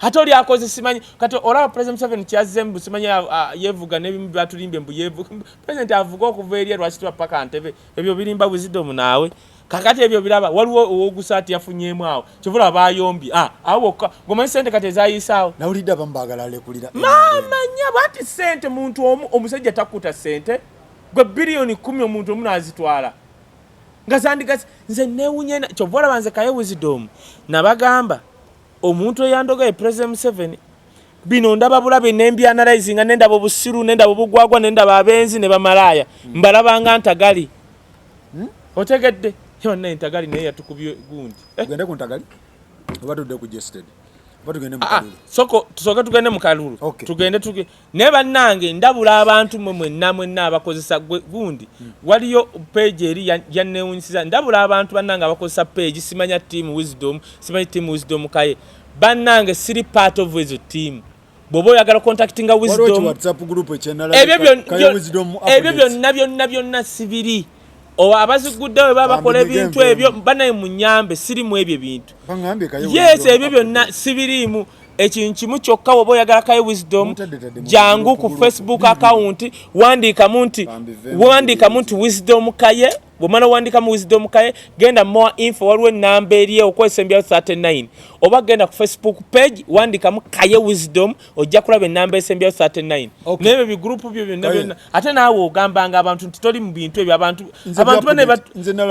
ate oli akoze simanyi kati olaba President 7 kyazembu simanyi yevuga n'ebimu byatulimbye mbu yevuga President avuga okuva eri lwakitwa paka Ntebe ebyo birimba Wisdom naawe kakati ebyo biraba waliwo owogusaati yafunyemu awo kivula bayombye awo ngomanyi sente kati ezayisaawo nawulidde bambagala lekulira mamanya bati sente muntu omusajja takuta sente gwe bilioni 10 omuntu omu n'azitwala nga zandigazi nze neewunya kyova banze kaye Wisdom nabagamba omuntu eyandogaye President 7 bino ndaba bulabe n'embyanalizinga nendaba obusiru nendaba obugwagwa nendaba abenzi ne bamalaya mbalabanga ntagali otegedde yonna entagali naye yatukubye gundi tugende ku ntagali oba tudde ku Jested oba tugende mu Kalulu tusooke tugende mu Kalulu tugende naye bannange ndabula abantu mwenna abakozesa gundi waliyo page eri yanneewunyisiza ndabula abantu bannange abakozesa page simanya team Wisdom simanyi team Wisdom kaye bannange siri part of his team bobo yagala contactinga Wisdom WhatsApp group ebyo byonna sibiri abazigudde we babakola ebintu ebyo banaye munyambe siri mu ebyo bintu yes ebyo byonna sibiriimu ekintu kimu kyokka woba oyagala kaye Wisdom jangu ku Facebook account wandiikamu nti Wisdom kaye bwomala wandika mu Wisdom kaye genda more info waliwo enamba eri okwesa embyawo 39 oba genda ku Facebook page wandikamu kaye Wisdom ojja kulaba enamba esembyawo 39 n'ebyo bigrupu byo byonna ate naawe ogambanga abantu nti toli mu bintu ebyo abantu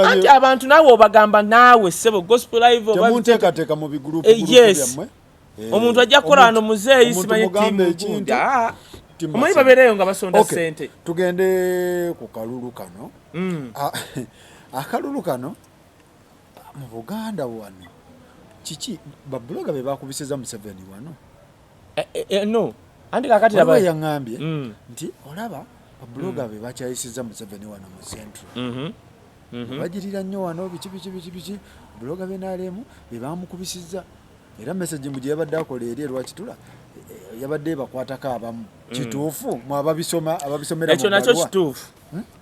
anti abantu naawe obagamba naawe sebo gospel live temunteekateeka mu bigrupu byammwe omuntu ajja kukola wano muzeeyi simanyi tiimu omanyi babeereyo nga basonda sente tugende ku kalulu kano akalulu kano mu Buganda wano kiki babuloga be bakubisiza mu 7 wano no andi kakati laba yangambye nti olaba babuloga be bakyayisiza mu 7 wano mu Central bajirira nnyo wano biki buloga be nalemu be bamukubisiza era message mu yabadde akola eri lwakitula yabadde bakwatako abamu kituufu mu ababisomera ekyo nakyo kituufu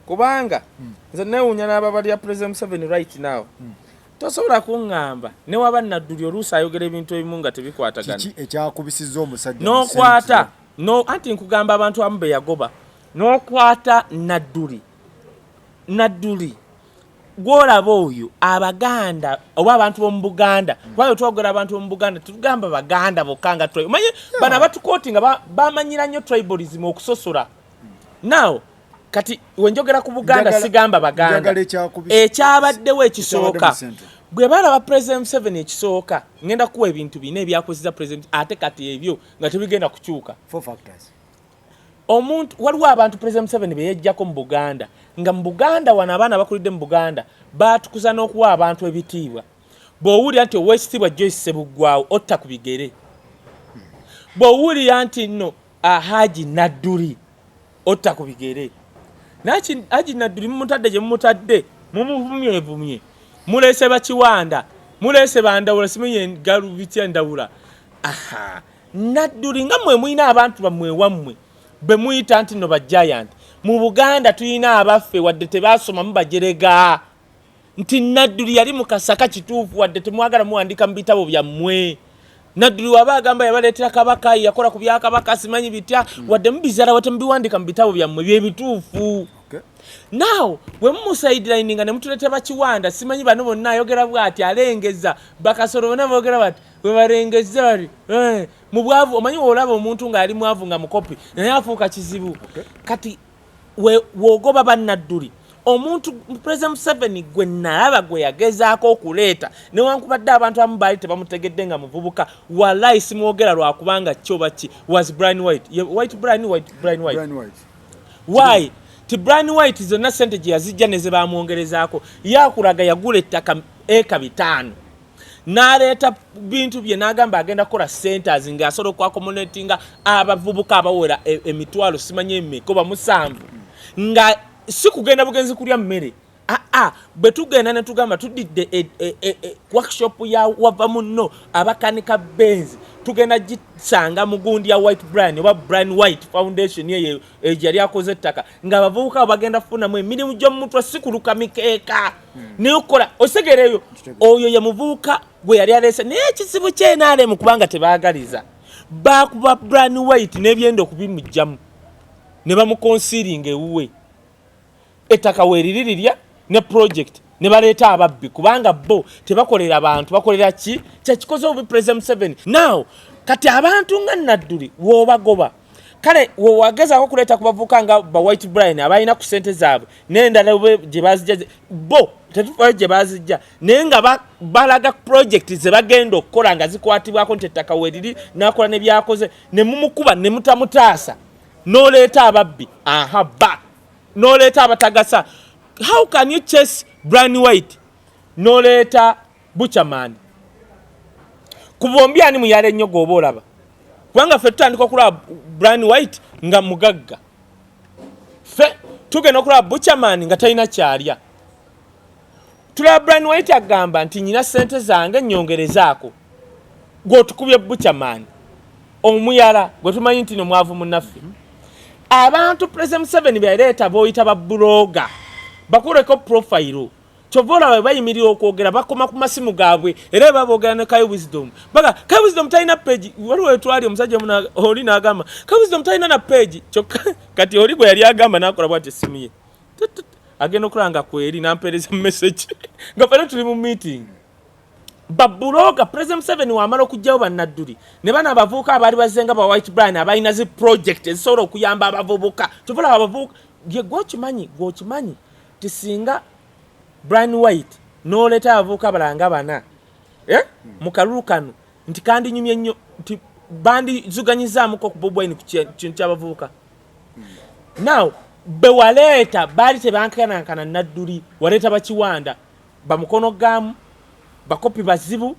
kubanga nze neewunya n'ababali ya President 7 right now tosobola kuŋŋamba ne waba nadduli oluusi ayogera ebintu ebimu nga tebikwatagana kiki ekyakubisizza omusajja n'okwata anti nkugamba abantu abamu be yagoba n'okwata nadduli gwolaba oyo Abaganda oba abantu b'omu Buganda kubanga twogera abantu b'omu Buganda tugamba Baganda bokka nga omanyi bano abatukooti nga bamanyira nnyo tribalism okusosola now kati wenjogera ku Buganda sigamba Baganda ekyabaddewo ekisooka bwe balaba President 7 ekisooka ngenda kuwa ebintu bina ebyakozesa President ate kati ebyo nga tebigenda kukyuka omuntu waliwo abantu President 7 beyejjako mu Buganda nga mu Buganda wano abaana bakulidde mu Buganda batukuza n'okuwa abantu ebitiibwa bw'owulira nti owekitiibwa Joyce Ssebuggwawo otta ku bigere bw'owulira nti nno Haji Nadduli otta ku bigere Haji Nadduli mumutadde gye mumutadde mumuvumyevumye mulese Bakiwanda mulese Bandawula simenye engalu bitya Ndawula Nadduli nga mmwe muyina abantu bammwe wammwe be muyita nti no ba giant mu Buganda tuyina abaffe wadde tebasoma mu bajerega nti Nadduli yali mu Kasaka kituufu wadde temwagala muwandika mu bitabo byammwe Nadduli wabagamba yabaleetera Kabaka yakola ku bya Kabaka simanyi bitya wadde mubizala wate mubiwandika mu bitabo byammwe bye bituufu now we mumusaidira ininga ne mutulete Bakiwanda simanyi bano bonna ayogera bwati alengeza Bakasolo bonna boogera bati we barengeza bali mu bwavu omanyi olaba omuntu nga ali mwavu nga mukopi naye afuuka kizibu kati wogoba Nadduli omuntu President 7 gwe nalaba gwe yagezaako okuleeta newankubadde abantu abamu baali tebamutegedde nga muvubuka wallahi simwogera lwakubanga kyoba ki was Brian White why ti Brian White zonna sente gye yazijja ne ze bamwongerezaako yakulaga yagula ettaka eka 5 n'aleeta bintu bye n'agamba agenda kukola centers ng'asobola okwakomonetinga abavubuka abawera emitwalo simanyi emmeka oba 7 nga si kugenda bugenzi kulya mmere bwe tugenda ne tugamba tudidde workshop ya wava munno abakanika benzi tugenda gisanga mugundi ya White Brian oba Brian White Foundation ye yali akoze ettaka nga abavubuka bagenda kufunamu emirimu gy'omuntu asikuluka mikeeka neokola osegereyo oyo ye muvubuka gwe yali alese naye ekizibu kyenaalemu kubanga tebaagaliza bakuba Brian White n'ebyenda okubimujjamu ne bamukonsiringa ewuwe ettaka weeririrya ne project ne baleeta ababbi kubanga bo tebakolera abantu bakolera ki kyekikoze obu President 7 now kati abantu nga Nadduli wobagoba kale wagezako kuleeta kubavuka nga ba White Brian abalina ku ssente zaabwe n'endala gye bazijja bo tetufayo gye bazijja naye nga balaga project ze bagenda okukola nga zikwatibwako nti ettaka weeriri nakola ne byakoze ne mumukuba ne mutamutaasa n'oleeta ababbi n'oleeta abatagasa. How can you chase Brian White n'oleeta Buchaman kubombi ani muyale nnyo goba olaba kubanga ffe tutandika okulaba Brian White nga mugagga ffe tugenda okulaba Buchaman nga talina kyalya tulaba Brian White agamba nti nyina ssente zange nnyongerezaako gwotukubye Buchaman omuyala gwe tumanyi nti nomwavu munnaffe abantu President 7 byaleeta boyita babbuloga bakureko profile chovola bayimirira okwogera bakoma ku masimu gaabwe era babogera ne Kai Wisdom baga Kai Wisdom talina page waliwo etwali omusajja muna oli n'agamba Kai Wisdom talina na page kyokka kati oli gwe yali agamba nakola bwate simu ye agenda okulanga kweri nampereza message nga fana tuli mu meeting babbuloga President 7 wamala okujjawo bannadduli ne bana abavubuka abali bazenga ba White Brian abalina zi project ezisobola okuyamba abavubuka chovola abavubuka gye gwokimanyi tisinga Brian White n'oleeta abavubuka balanga bana mukalulu kano nti kandi nyumye nnyo nti bandi zuganyizaamuko ku Bobi Wine ku kintu ky'abavubuka now bewaleeta baali tebankanankana Nadduli waleeta bakiwanda bamukono gamu bakopi bazibu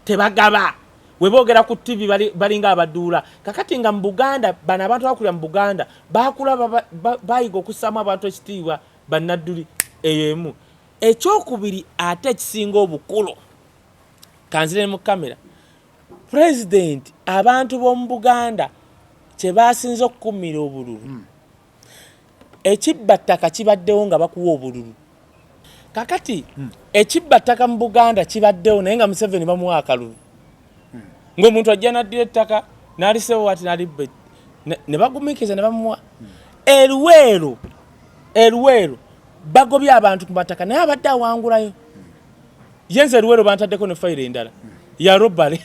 tebagaba weboogera ku TV balinga abaduula kakati nga mu Buganda bana abantu bakulira mu Buganda bakula bayiga okusaamu abantu ekitiibwa bannadduli eyo emu ekyokubiri ate ekisinga obukulu kanzire mu kamera President abantu b'omu Buganda kye basinze okukumira obululu ekibbattaka kibaddewo nga bakuwa obululu kakati ekibbattaka mu Buganda kibaddewo naye nga Museveni bamuwa akalulu ng'omuntu ajja naddira ettaka n'alisewo wati n'alibbe ne bagumikiza ne bamuwa Eluweero bagobye abantu ku mataka naye abadde awangulayo yenze Eluweero bantaddeko ne fayiro endala ya robale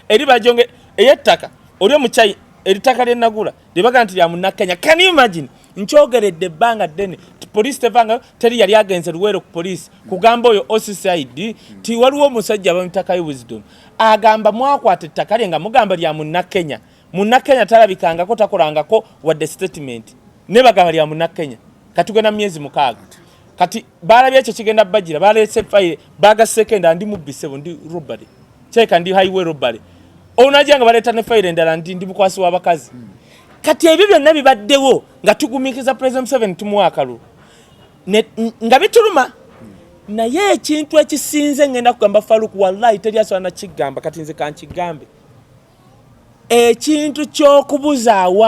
eri bajonge eyettaka oli omuchayi eritaka lyennagula libaga nti lya munnakenya. Can you imagine nkyogeredde ebbanga ddene police tevanga teri yali agenze Luweero ku police kugamba oyo OCCID ti waliwo omusajja bamutaka Wisdom agamba mwakwata ettaka lye nga mugamba lya munnakenya talabikangako takolangako wadde statement ne bagamba lya munnakenya katugenda myezi 6 kati balabye ekyo kigenda bajira balese file baga second andi mubisebo ndi robbery cheka ndi highway robbery onajanga baleta ne file endala ndi mukwasi w'abakazi kati ebyo byonna bibaddewo nga tugumikiza President 7 tumuwakalu nga bituluma naye ekintu ekisinze ngenda kugamba Farouk wallahi teri asobola kigamba kati nze kankigambe ekintu ky'okubuzaawo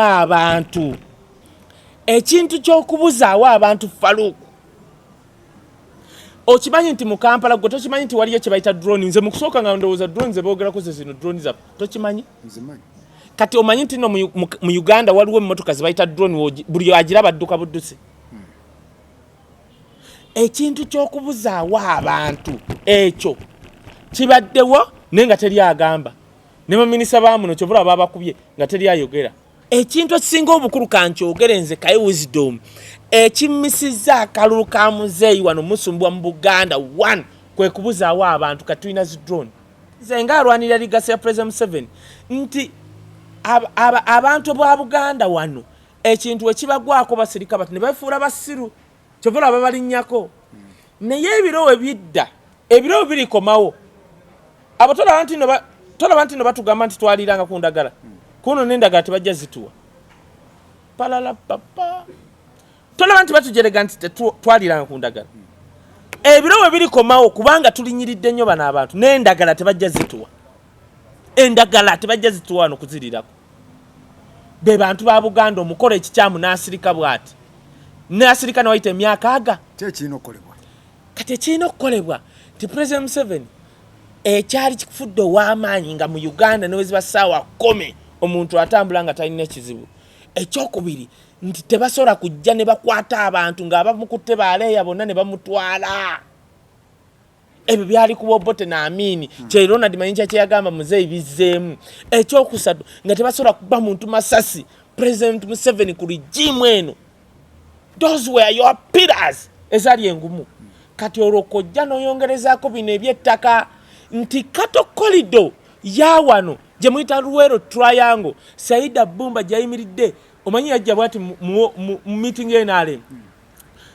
abantu Farouk okimanyi nti mu Kampala gwe tokimanyi nti waliyo kye bayita drone nze mu kusooka nga ndowooza drone ze boogerako ze zino drone za tokimanyi kati omanyi nti no mu Uganda waliwo emmotoka ze bayita drone buli agira badduka buddusi ekintu ky'okubuzaawo abantu ekyo kibaddewo naye nga teri agamba ne baminisita baamuno kyovula babakubye nga teri ayogera ekintu ekisinga obukulu kankyogere nze Kai Wisdom ekimmisizza akalulu ka muzeeyi wano musumbwa mu Buganda 1 kwe kubuzaawo abantu katulina zi drone nze nga alwanirira ligasi ya President 7 nti abantu bwa Buganda wano ekintu ekibagwako basirika bati ne bafuula basiru kyovula babalinnyako naye ebirowe bidda ebirowe birikomawo abo tolaba nti no batugamba nti twaliranga ku ndagala kuno n'endagala tebajja zituwa palala papa tolaba nti batujerega nti twaliranga ku ndagala ebirowe birikomawo kubanga tulinyiridde nnyo bano abantu n'endagala tebajja zituwa endagala tebajja zituwano kuzirirako be bantu ba Buganda omukolo ekikyamu n'asirika bwati n'asirika n'awayita emyaka aga kati ekirina okukolebwa ti President Museveni ekyali kifudde ow'amaanyi nga mu Uganda neweziba ssaawa 10 omuntu atambula nga talina kizibu ekyokubiri nti tebasobola kujja ne bakwata abantu ng'abamukutte baaleeya bonna ne bamutwala ebyo byali ku Obote n'Amini kye Ronald Mayinja kye yagamba muzeeyi bizzeemu ekyokusatu nga tebasobola kuba muntu masasi President Museveni ku regime eno those were your pillars ezali engumu kati olwokojja n'oyongerezaako bino eby'ettaka nti Kato Corridor yawano gye muyita Luwero Triangle Saida Bumba gyayimiridde omanyi yajja bwati mu meeting NRM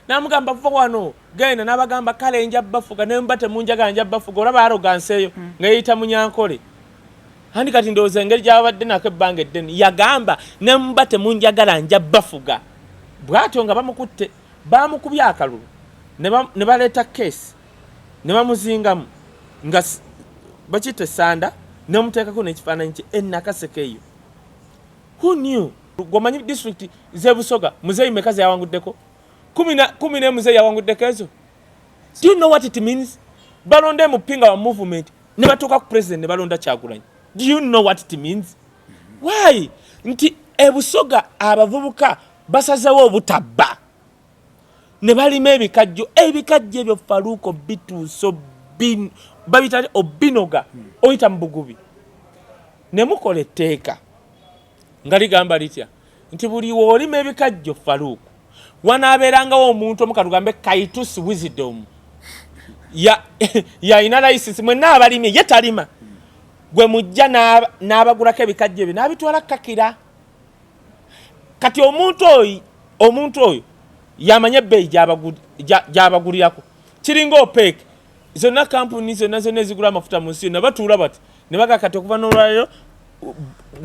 namugamba vva wano genda n'abagamba kale nja bafuga nemba temunjagala nja bafuga olaba arrogance eyo nga yeyita Munyankole handi kati ndowooza engeri gy'abadde nako ebbanga eddene yagamba nemba temunjagala nja bafuga bw'atyo nga bamukutte bamukubya akalulu ne baleeta keesi ne bamuzingamu nga bakita Sanda ne muteekako n'ekifaananyi kye Nakaseke eyo who knew gomanyi district z'Ebusoga muzeeyi mekazi yawanguddeko 10 muzeeyi yawanguddeko ezo do you know what it means balonde mupinga wa movement ne batuuka ku president ne balonda Kyagulanyi do you know what it means why nti Ebusoga abavubuka basazewo obutabba ne balima ebikajjo ebyo Faruko bituuso babita obinoga oyita Mbugubi ne mukola etteeka nga ligamba litya nti buli wolima ebikajjo Faruko wanaabeerangawo omuntu omukalugambe Kaitus Wisdom ya ina license mwenna abalimi ye talima gwe mujja n'abagulako ebikajjo ebyo n'abitwala Kakira kati omuntu oyo yamanye ebbeeyi gy'abagulirako kiringa OPEC zonna kampuni zonna ezigula amafuta mu nsi batuula bati ne bagakati okuva n'olwaliro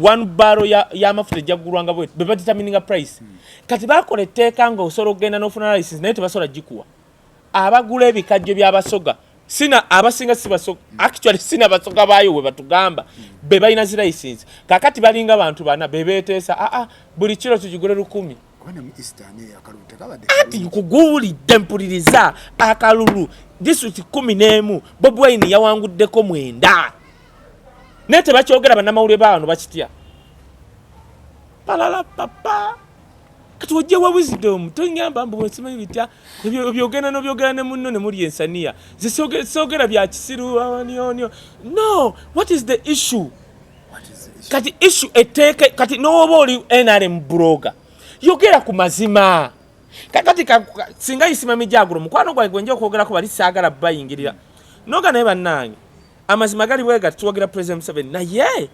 1 barrel y'amafuta ejjagulwanga bwe badetermininga price kati bakola etteeka nga osobola okugenda n'ofuna license naye tebasobola gikuwa abagula ebikajjo by'Abasoga sina abasinga si Basoga actually sina Basoga baayo we batugamba be balina zi license kakati balinga abantu bana be beeteesa buli kiro tugigule 10 ati kuguulidde mpuliriza akalulu district 11 Bobi Wine yawanguddeko 9 naye tebakyogera bannamawulire baano bakitya palala papa kati ojjewa Wisdom tonyamba mbu simanyi bitya byogenda n'obyogera ne munno ne muli ensaniya zisogera bya kisiru onio no what is the issue kati issue eteeke kati n'oba oli NRM blogger yogera ku mazima kakati singa yisimami Jagulo mukwano gwange gwenje okwogerako bali saagala bayingirira noga naye bannange amazima gali bwega tuwogera President Museveni naye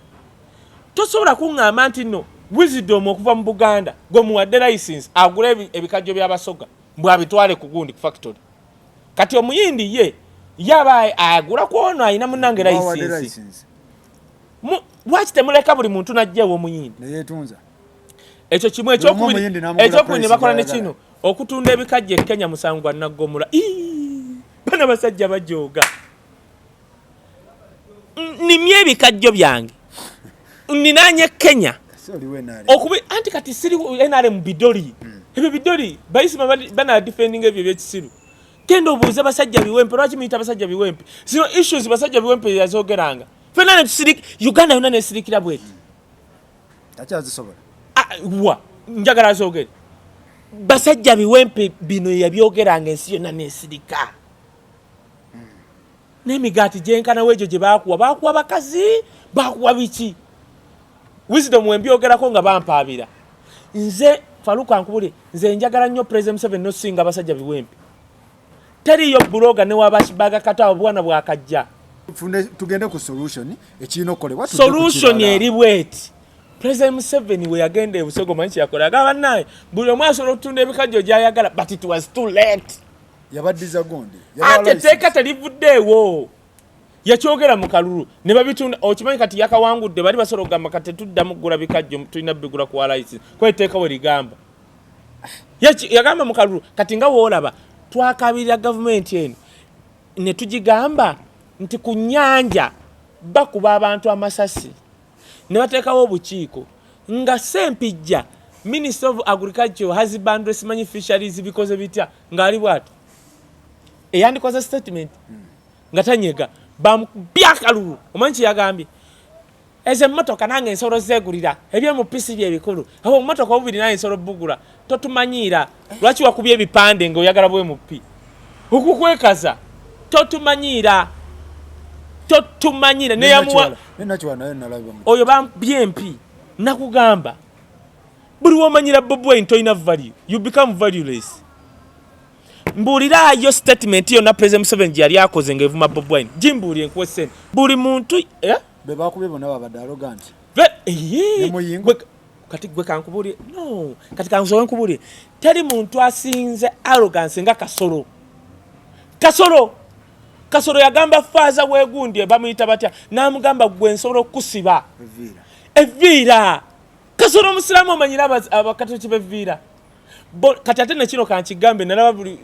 tosobola kuŋŋamba nti no Wisdom okuva mu Buganda gwe muwadde license agula ebikajjo by'Abasoga mbw abitwale ku gundi ku factory kati omuyindi ye yaba agula kwono ayina munnange license lwaki temuleka buli muntu najjeewo omuyindi neyeetunza ekyo kimu ekyokubiri ne bakola ne kino okutunda ebikajjo e Kenya musango gwa Naggomula bana basajja bajooga nimye ebikajjo byange ninanye Kenya okubi anti kati siri NRM bidoli ebyo bidoli bayisima bana defending ebyo byekisiru kendo obuuze basajja biwempe lwaki muyita basajja biwempe zino issues basajja biwempe yazogeranga fena ne Uganda yonna nesirikira bweti takyazisobola wa njagala azogere basajja biwempe bino yabyogeranga ensi yonna nesirika n'emigaati gyenkana wejo gye bakuwa bakazi bakuwa biki Wisdom wembyogerako nga bampaabira nze Faruku ankubule nze njagala nnyo President Museveni nosinga abasajja biwempe teriyo buloga ne wabashibaga katawo bwana bwakajja tugende ku solution ekirina okukolebwa solution eri bweti President Museveni we yagenda ebusogo manchi yakola agaba naye buli omu asobola okutunda ebikajjo gy'ayagala but it was too late yabaddiza gondi ate teeka terivuddeewo yakyogera mu kalulu ne babitunda okimanyi kati yakawangudde bali basobola okugamba kati tuddamu kugula bikajjo tulina bigula ku license kweteeka we ligamba yagamba mu kalulu kati nga woolaba twakabirira gavumenti eno ne tugigamba nti ku nnyanja bakuba abantu amasasi ne bateekawo obukiiko nga Sempijja Minister of Agriculture husbandry simanyi fisheries bikoze bitya ng'ali bw'ati eyandikoze statement nga tanyega bamubyakalulu omanyi yagambye ezo emmotoka nange ensolo zeegulira ebyomupisi byebikulu abo mmotoka obubiri naye ensolo bugula totumanyiira lwaki wakubye ebipande ng'oyagala bwe mupi okukwekaza totumanyiira neyamuwa oyo BMP nakugamba buli womanyira Bobi Wine toyina value you become valueless mbulirayo statement yonna President Museveni yali akoze ng'evuma Bobi Wine jimbuulire nkwesene buli muntu bebakubye bonna babadde arrogant kati gwe kankubulire no kati kansowe nkubulire teri muntu asinze arrogance nga kasolo yagamba faaza weegundye bamuyita batya namugamba gwe nsobola okusiba evviira kasolo omusiraamu omanyira abakatoliki b'evviira kati ate nekino kankigambe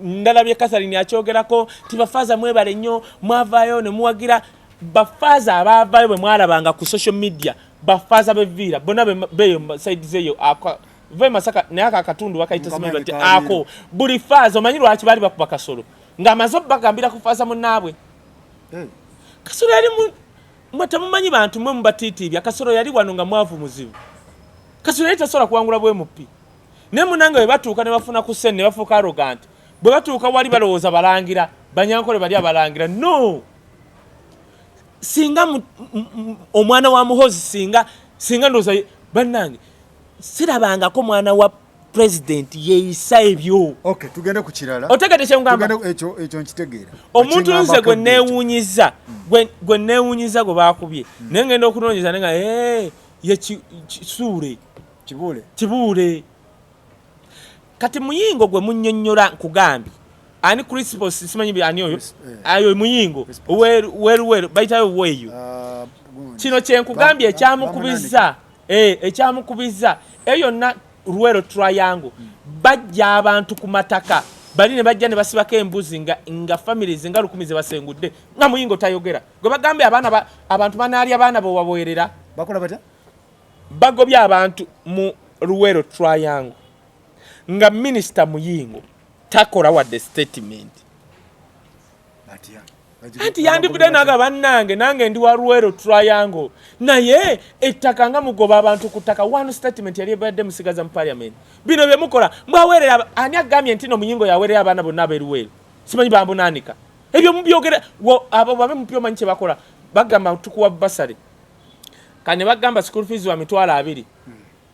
ndalabye Catherine akyogerako tibafaaza mwebale nnyo mwavaayo ne muwagira bafaaza abaavaayo bwe mwalabanga ku social media bafaaza b'evviira bonna beyo side zeyo ve Masaka naye akatundu bakayita simanyi bati ako buli faaza omanyi lwaki baali bakuba kasolo ng'amaze bagambira kufaaza munnaabwe kasolo yali mwe temumanyi bantu mwe mubatiitibya kasolo yali wano nga mwavu muzibu kasolo yali tasobola kuwangula bwe mupi naye munange bwe batuuka ne bafuna ku ssente ne bafuuka arrogant bwe batuuka wali balowooza balangira banyankole bali abalangira no singa omwana wa muhozi singa ndowooza bannange sirabangako mwana wa president yeeyisa ebyo tugende ku kirala otegedde kyengamba ekyo nkitegeera omuntu nze gwe neewuunyiza gwe baakubye naye ngenda okunoonyeza nenga ye kisuule kibuule kati muyingo gwe munnyonnyola nkugambye ani Crispus simanyi ani oyo ayo muyingo weru bayitayo weeyo kino kyenkugambye ekyamukubizza eyo yonna Luwero Triangle bajja abantu ku mataka bali ne bajja ne basibako embuzi nga families nga 10 ze basengudde nga muyingo tayogera gwe bagambe abantu banaalya abaana bo baboyerera bakola bata bagobye abantu mu Luwero Triangle nga Minister Muyingo takola wadde statement anti yandibudde naga bannange nange ndi wa Luwero Triangle naye ettaka nga mugoba abantu ku ttaka one statement yali ebadde musigaza mu parliament bino bye mukola mwaweerera ani agambye nti no Muyingo yaweerera abaana bonna ab'eruwero simanyi bambunanika ebyo mubyogera abo babe mupyo manyi kye bakola bagamba tukuwa basale kane bagamba school fees wa mitwalo 2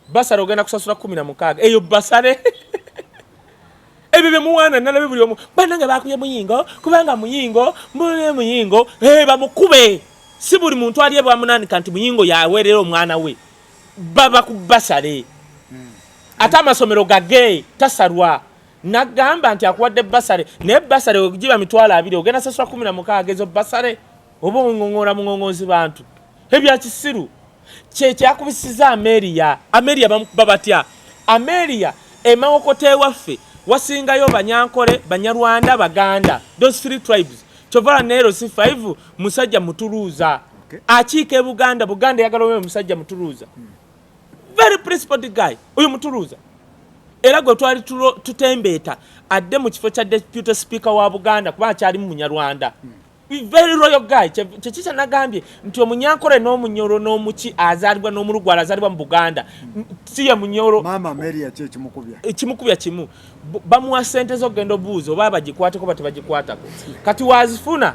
basale ogenda kusasula 16 eyo basale ebyo bye muwana nalabe buli omu bannange bakuye Muyingo kubanga Muyingo bamukube si buli muntu aliye bwamunanika nti Muyingo yaweerera omwana we baba ku basale ate amasomero gage tasalwa nagamba nti akuwadde basale naye basale ogiba mitwalo 2 ogenda sasula 16 ezo basale oba ongongora mungongozi bantu ebya kisiru kyakubisiza Ameria bamukuba batya Ameria emawokote waffe wasingayo Banyankole Banyarwanda Baganda those 3 tribes chovala nero C5 musajja mutuluza akiike Buganda yagalowe musajja mutuluza very principled guy oyo mutuluza era gwe twali tutembeeta adde mu kifo kya deputy speaker wa Buganda kuba kyali mu Munyarwanda very royal guy kyekicha nagambye nti Omunyankole n'Omunyoro n'Omuki azalibwa n'Omulugwala azalibwa mu Buganda siya Munyoro mama Maria kimukubya kimu bamuwa sente zo gendo buuzo oba bagikwateko bati bagikwatako kati wazifuna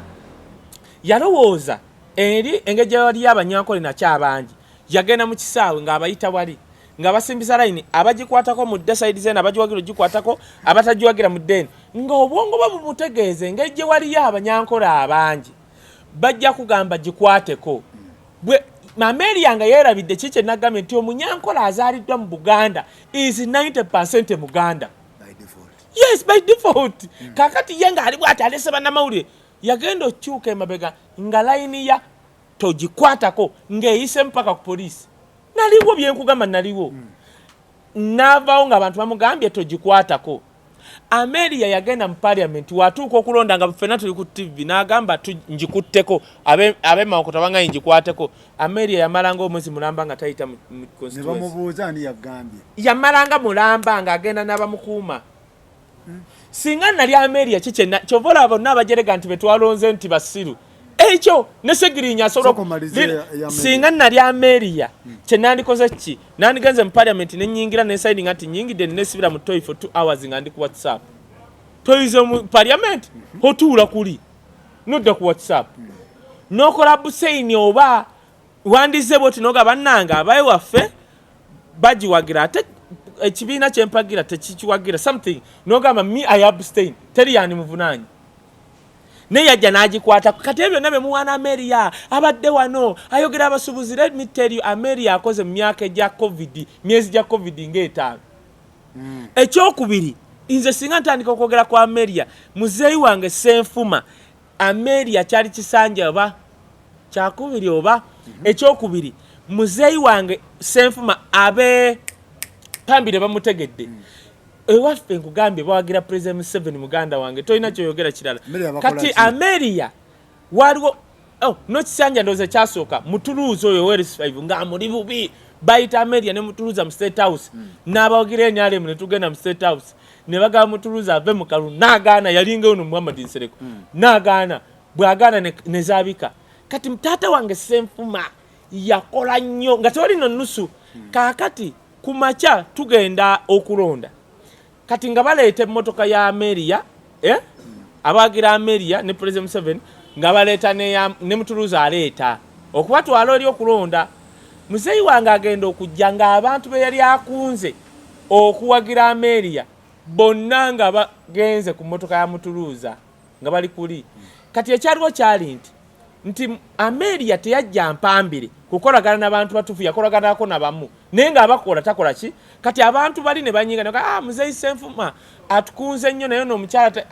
yalowooza eri engejja yali Abanyankole nakyabangi yagenda mu kisaawe ng'abayita wali ng'abasimbisa line abagikwatako mu side zena abagiwagira gikwatako abatagiwagira mu deni ng'obwongo bumutegeeze ngejje wali Abanyankole abangi bajja kugamba gikwateko bwe Mameli yanga yerabidde kike nagambye nti Omunyankole azaliddwa mu Buganda is 90% Muganda yes by default kakati yenga ali bwati alese bannamawulire yagenda okyuka emabega nga line ya togikwatako ng'eyise mpaka ku poliisi naliwo byenkugamba naliwo navaawo ng'abantu bamugambye togikwatako Ameria yagenda mu parliament watuuka okulonda nga ffenna tuli ku TV n'agamba njikutteko abe Mawokota banga njikwateko. Ameria yamalanga omwezi mulamba nga tayita mu constituency. Ne bamubuuza ani yagambye. Yamalanga mulamba nga agenda n'abamukuuma. Singa nali Ameria kikyena kyovola bonna abajerega nti betwalonze nti basiru. Ekyo ne Segirinya asobola singa nali Ameria kyenandikoze ki nandigenze mu parliament nenyingira ne signing ati nyingide nesibira mu toy for 2 hours nga ndi ku WhatsApp. Toyize mu parliament otuula kuli nodda ku WhatsApp. Nokola busaini oba wandize boti noga bannanga abaye waffe bajiwagira ate ekibiina kyempagira tekikiwagira something nogamba me I abstain teri yani muvunanyi. Ne yajja nagikwata kati ebyo nabe muwana Ameria abadde wano ayogera abasubuzi. Let me tell you Ameria akoze mu myaka gya covid myezi gya covid ng'etaano. Ekyokubiri nze singa ntandika okwogera kwa Ameria muzeeyi wange Senfuma Ameria kyali kisanja oba kyakubiri oba ekyokubiri muzeeyi wange Senfuma abe pambire bamutegedde. Ewaffe nkugambye bawagira President Museveni muganda wange toyina kyoyogera kirala. Kati Ameria waliwo nokisanja ndoze kyasooka mutuluuza oyo Wells 5 nga muri bubi bayita Ameria ne mutuluuza mu State House n'abawagira enyalemu ne tugenda mu State House ne bagamba mutuluuza ave mu kalu n'agaana yalinga ono Muhammad Nsereko n'agaana bw'agaana ne zaabika. Kati mtaata wange Senfuma yakola nnyo nga tewali no nusu kaakati kumacha tugenda okulonda. Kati nga baleeta emmotoka ya Ameria abagira Ameria ne President Museveni nga baleeta ne mutuluuza aleeta okubatwala oli okulonda. Muzeeyi wange agenda okujja nga abantu be yali akunze okuwagira Ameria bonna nga bagenze ku mmotoka ya mutuluuza nga bali kuli. Kati ekyaliwo kyali nti Ameria teyajja mpambire kukolagana n'abantu batufu yakolaganako nabamu naye nga abakola takola ki. Kati abantu bali ne banyinga muzeeyi Senfuma atukunze nnyo naye n'omukyala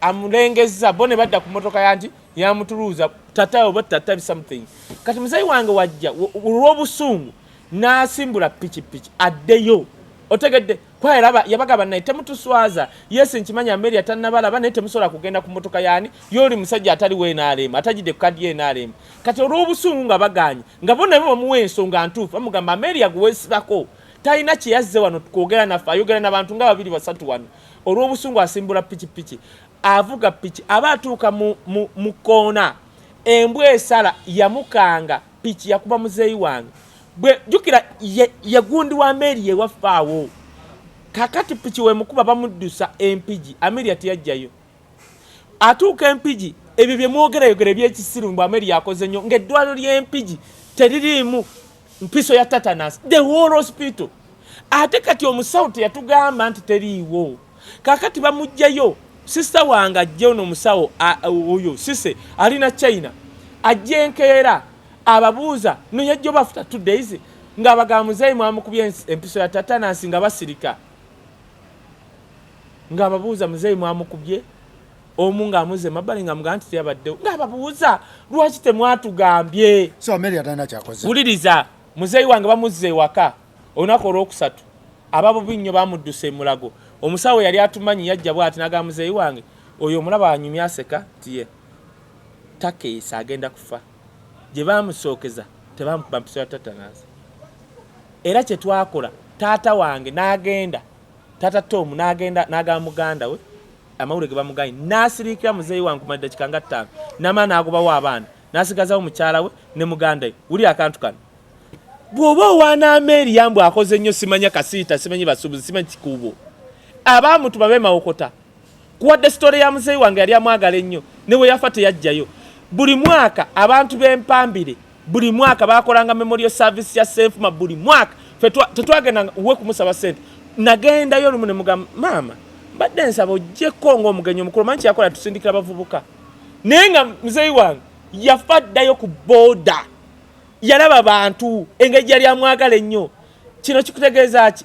amulengezza bo ne badda ku mmotoka yanti yamutuluuza tata oba tata something. Kati muzeeyi wange wajja olw'obusungu n'asimbula pikipiki addeyo otegedde kwera yabagaba naye temutuswaza yes nkimanya Ameria tannabalaba naye temusobola kugenda ku mmotoka yani yoli musajja atali weenaalema atajidde ku kadi yeenaalema. Kati olw'obusungu nga baganye nga bo nabo bamuwa ensonga ntuufu amugamba Ameria guweesibako talina kyeyazze wano tukwogera naffe ayogera n'abantu nga 2-3 wano. Olw'obusungu asimbula pikipiki avuga piki aba atuuka mu koona embwa esala yamukanga piki yakuba muzeeyi wange bwe jukira yagundi wa Ameria ewafaawo. Kakati piki we mukuba bamuddusa empigi Ameria teyajjayo atuuka empigi ebyo bye mwogera yogera ebyekisiru mbu Ameria akoze nnyo ng'eddwaliro ly'empigi teririimu mpiso ya tetanus the whole hospital. Ate kati omusawo teyatugamba nti teriiwo. Kakati bamugjayo sister wange ajje ono omusawo oyo sise alina China ajje enkeera ababuuza no yajjo bafuta 2 days ng'abagamba muzeeyi mwamukubye empiso ya tetanus nga basirika ng'ababuuza muzeeyi mwamukubye omu ng'amuze mabbali nga mugamba nti teyabaddewo ng'ababuuza lwaki temwatugambye. So Ameria talina kyakoze. Wuliriza muzeeyi wange bamuzze ewaka olunaku olwokusatu ababubi nnyo bamuddusa emulago. Omusawo yali atumanyi yajja bw'ati n'agamba muzeeyi wange oyo omulaba anyumye aseka tiye takeesa agenda kufa. Gye bamusookeza tebamukuba mpiso ya tetanus. Era kye twakola taata wange n'agenda taata Tom n'agenda n'agamba muganda we amawulire ge bamugaye n'asiriikira muzeeyi wange ku maddakika nga 5 n'amala n'agobawo abaana n'asigazawo mukyala we ne muganda we. Wuli akantu kano bw'oba owaana Ameria mbw akoze nnyo simanya kasiita simanyi basuubuzi simanyi kikuubo abaamutu babe Mawokota kuwadde sitole ya muzeeyi wange yali amwagala ennyo ne we yafa teyajjayo. Buli mwaka abantu b'empambire buli mwaka bakolanga memorial service ya Senfuma buli mwaka tetwagenda uwe kumusaba sente nagendayo lumu ne mugamba maama badde nsaba ojjeko ng'omugenyi omukulu manyi yakola tusindikira abavubuka naye nga muzeeyi wange yafa ddayo ku booda yalaba bantu engeri yali amwagala ennyo. Kino kikutegeeza ki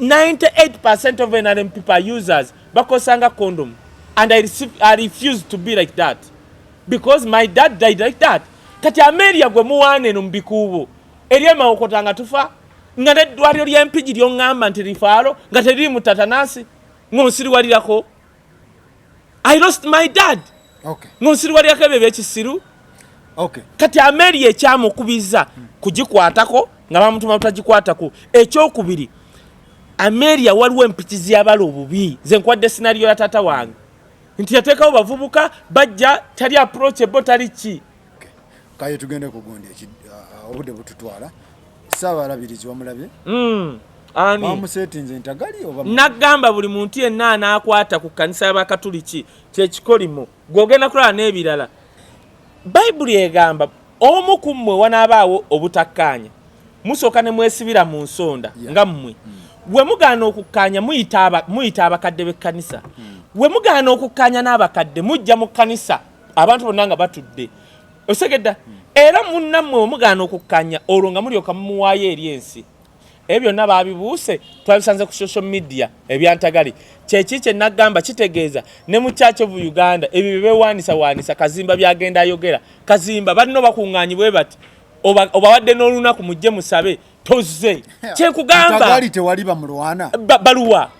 98% of NRM people are users bakosanga condom and I refuse to be like that because my dad died like that. Kati Ameria gwe muwaana eno mu bikuubo eri Mawokota nga tufa nga n'eddwaliro ly'empigi ly'oŋŋamba nti lifaalo nga teriri mu tetanus ng'onsiriwalirako. I lost my dad. Okay. Ng'onsiriwalirako ebyo ebyekisiru. Okay. Kati Amelia ekyamukubiza kugikwatako nga bamutuma butagikwatako. Ekyokubiri, Amelia waliwo empitizi y'abala obubi. Nze nkwadde scenario ya tata wange. Nti yateekawo bavubuka bajja tali approachable tali ki. Kaye tugende kugundi obudde bututwala. Saabalabirizi wamulabye? Ani? Bamusetinze Ntagali oba nagamba buli muntu yenna anaakwata ku kkanisa y'Abakatuliki kyekikolimo gw'ogenda kulaba n'ebirala. Bayibuli egamba omu ku mmwe wanaabaawo obutakkaanya musooka ne mwesibira mu nsonda nga mmwe. Bwe mugaana okukkaanya muyita abakadde b'ekkanisa. Bwe mugaana okukkaanya n'abakadde mujja mu kkanisa abantu bonna nga batudde. Osegedda era munnammwe bwe mugaana okukkaanya olwo nga mulyoka mumuwaayo eri ensi. Ebyo byonna baabibuuse twabisanze ku social media ebyantagali. Kyeki kye nagamba kitegeeza ne mu Church of Uganda ebyo bewaanisa Kazimba byagenda ayogera. Kazimba balino bakuŋŋaanyibwe bati obawadde n'olunaku mujje musabe tozze. Kyekugamba Ntagali tewali bamulwana. Baluwa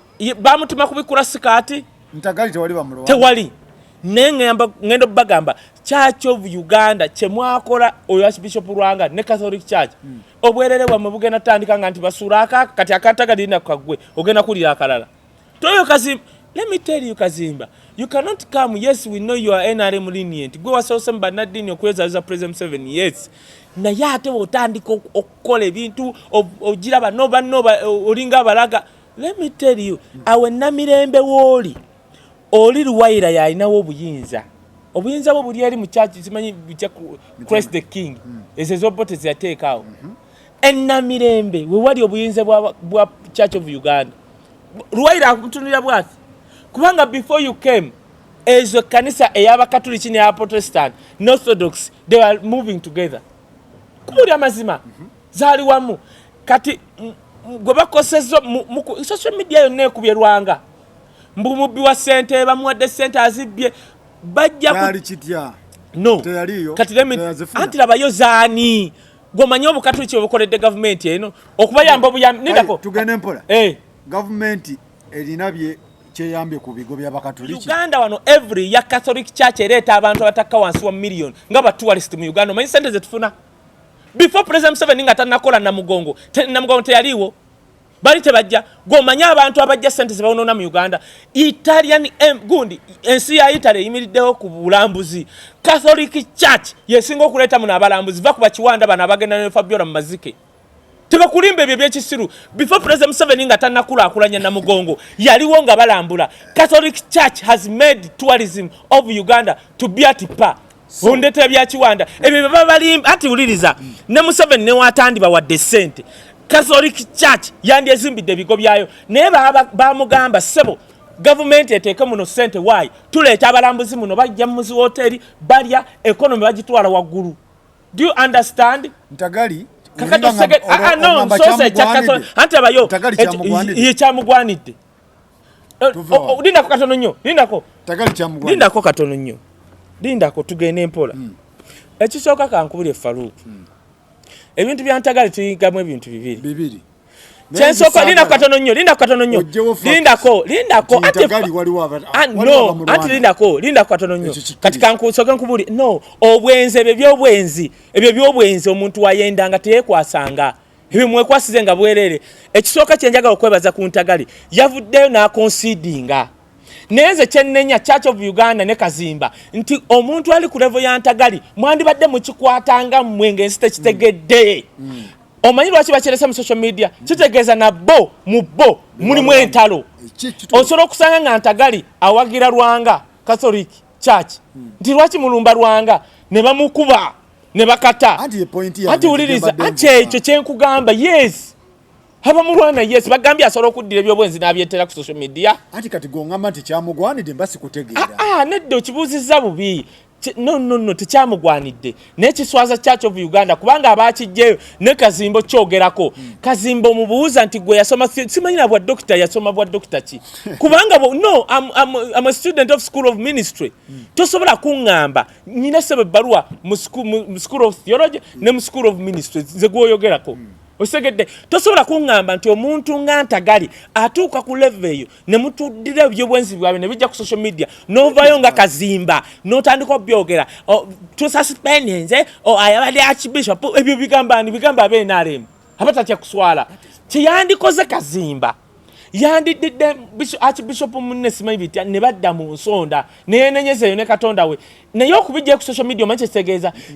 bamutuma kubikula sikaati. Ntagali tewali bamulwana. Tewali. Ngendo bagamba Church of Uganda chemwakola oyo Archbishop Lwanga ne Catholic Church. Obwerere bwa mubugenda tandika nga nti basura aka kati akatagali na kagwe ogenda kulira akalala. Toyo Kazimba, let me tell you Kazimba, you cannot come. Yes, we know you are NRM lenient. Go wasose Bernardine okweza za President 7 years. Na yate otandika okukola ebintu ogira banoba olinga balaga. Let me tell you, awe namirembe woli oli Luwaira yalinawo obuyinza. Obuyinza bwo buli eri mu church simanyi bicha Christ the King. Ezo bote ziyateekaawo. Enamirembe we wali obuyinza bwa Church of Uganda. Luwaira akutunira bwati. Kubanga before you came ezo kanisa ey'Abakatuliki ne Protestant, Orthodox, they were moving together. Kumuli amazima zali wamu. Kati gobakosezo mu social media yonna ekubye Lwanga. Mbumubbi wa sente bamuwadde sente azibye bajja ku kitya no teyaliyo kati anti labayo zaani gomanyi Obukatuliki obukoledde government eno okubayamba obuyambi nindako tugende mpola government elinabye kyeyambye ku bigo by'Abakatuliki. Uganda wano every ya Catholic Church ereeta abantu abatakka wansi wa million nga ba tourist mu Uganda omanyi sente zetufuna before President 7 nga tannakola Namugongo teyaliwo bali tebajja gomanya abantu abajja sente zibawonona mu Uganda. Italian gundi ensi ya Italy yimiriddewo ku bulambuzi. Catholic Church yesinga okuleeta muno abalambuzi bakuba kiwanda bana abagenda ne Fabiola mu mazike. Tebakulimba ebyo byekisiru before President 7 nga tannakulaakulanya Namugongo yaliwo nga balambula. Catholic Church has made tourism of Uganda to be at par. Ondete bya kiwanda ebyo babalimba ati uliriza ne mu 7 ne watandi bawadde sente. Catholic Church yandizimbidde bigo byayo naye bamugamba sebo government eteeke muno sente why tuleeta abalambuzi muno bajja mu hotel balya economy bagitwala waggulu. Do you understand? Ntagali kakato sege no so chakato ante bayo ye kyamugwanidde. Linda ko katono nnyo lindako Ntagali kyamugwanidde lindako katono nnyo lindako tugende mpola. Ekisooka kankubule Farouk. Ebintu bya Ntagali tuyigamu ebintu bibiri. Kyensoko linda katono nnyo lindako Ntagali waliwo no anti linda katono nnyo kati kankusoke nkubuli no obwenzi ebyo byobwenzi omuntu wayendanga teyekwasanga ebyo mwekwasize nga bwerere. Ekisooka kyenjagala okwebaza ku Ntagali yavuddeyo n'akonsidinga neze kyennenya Church of Uganda ne Kazimba nti omuntu ali ku level ya Ntagali mwandibadde mukikwatanga mmwe ensi tekitegedde. Omanyi lwaki bakyeresa mu social media kitegeeza nabo mubbo mulimu entalo. Osobola okusanga nga Ntagali awagira Lwanga Catholic Church nti lwaki mulumba Lwanga ne bamukuba ne bakata anti uliriza anti ekyo kyenkugamba yes haba mulwana yes bagambye asobola okuddira ebyobwenzi n'abyetera ku social media anti kati gongamba nti kyamugwanidde mbasi kutegeera nedde okibuuzizza bubi no tekyamugwanidde n'ekiswaza Church of Uganda kubanga abakijjeyo ne Kazimbo kyogerako Kazimbo omubuuza nti gwe yasoma simanyira bwa doctor yasoma bwa doctor ki kubanga no I'm a student of School of Ministry tosobola kuŋŋamba nyina sebe baluwa mu School of Theology ne mu School of Ministry ze gwoyogerako osegedde tosobola kuŋŋamba nti omuntu nga Ntagali atuuka ku level eyo ne mutuddira ebyobwenzi bwabe ne bijja ku social media n'ovaayo nga Kazimba n'otandika obyogera tususpende nze ayabadde Archbishop ebyo bigamba ab'NRM abatatya kuswala kyeyandikoze Kazimba yandidde Archbishop munne simanyi bitya ne badda mu nsonda neyenenyeza ne Katonda we naye okubijja ku social media omanyi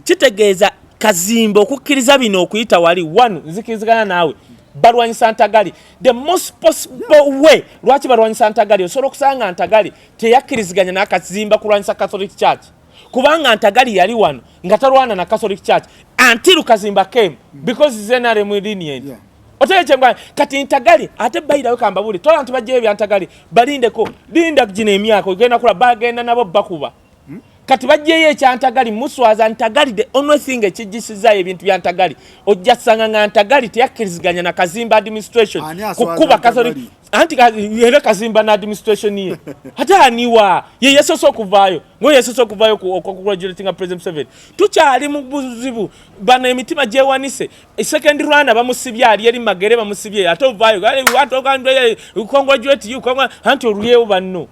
kitegeeza Kazimba okukkiriza bino okuyita wali one nzikirizigana naawe balwanyisa Ntagali the most possible way lwaki balwanyisa Ntagali osobola okusanga Ntagali teyakkiriziganya na Kazimba kulwanyisa Catholic Church kubanga Ntagali yali wano nga talwana na Catholic Church until Kazimba came because he's NRM lenient oteekye kati Ntagali ate bayirayo kambabuli tola nti bajjeyo bya Ntagali balindeko linda gino emyaka ogenda kula bagenda nabo bakuba kati bajjeyo ekya Ntagali muswaza Ntagali the only thing ekijjisizaayo ebintu bya Ntagali ojja kusanga nga Ntagali teyakkiriziganya na Kazimba administration kukuba Catholic anti era Kazimba na administration ye hata aniwa ye yesoso okuvaayo yesoso okuvaayo ku congratulating President 7 tukyali mu buzibu bana emitima gyewanise second run bamusibya ali eri magere bamusibye ate ovaayo watu congratulate you anti oluyewo banno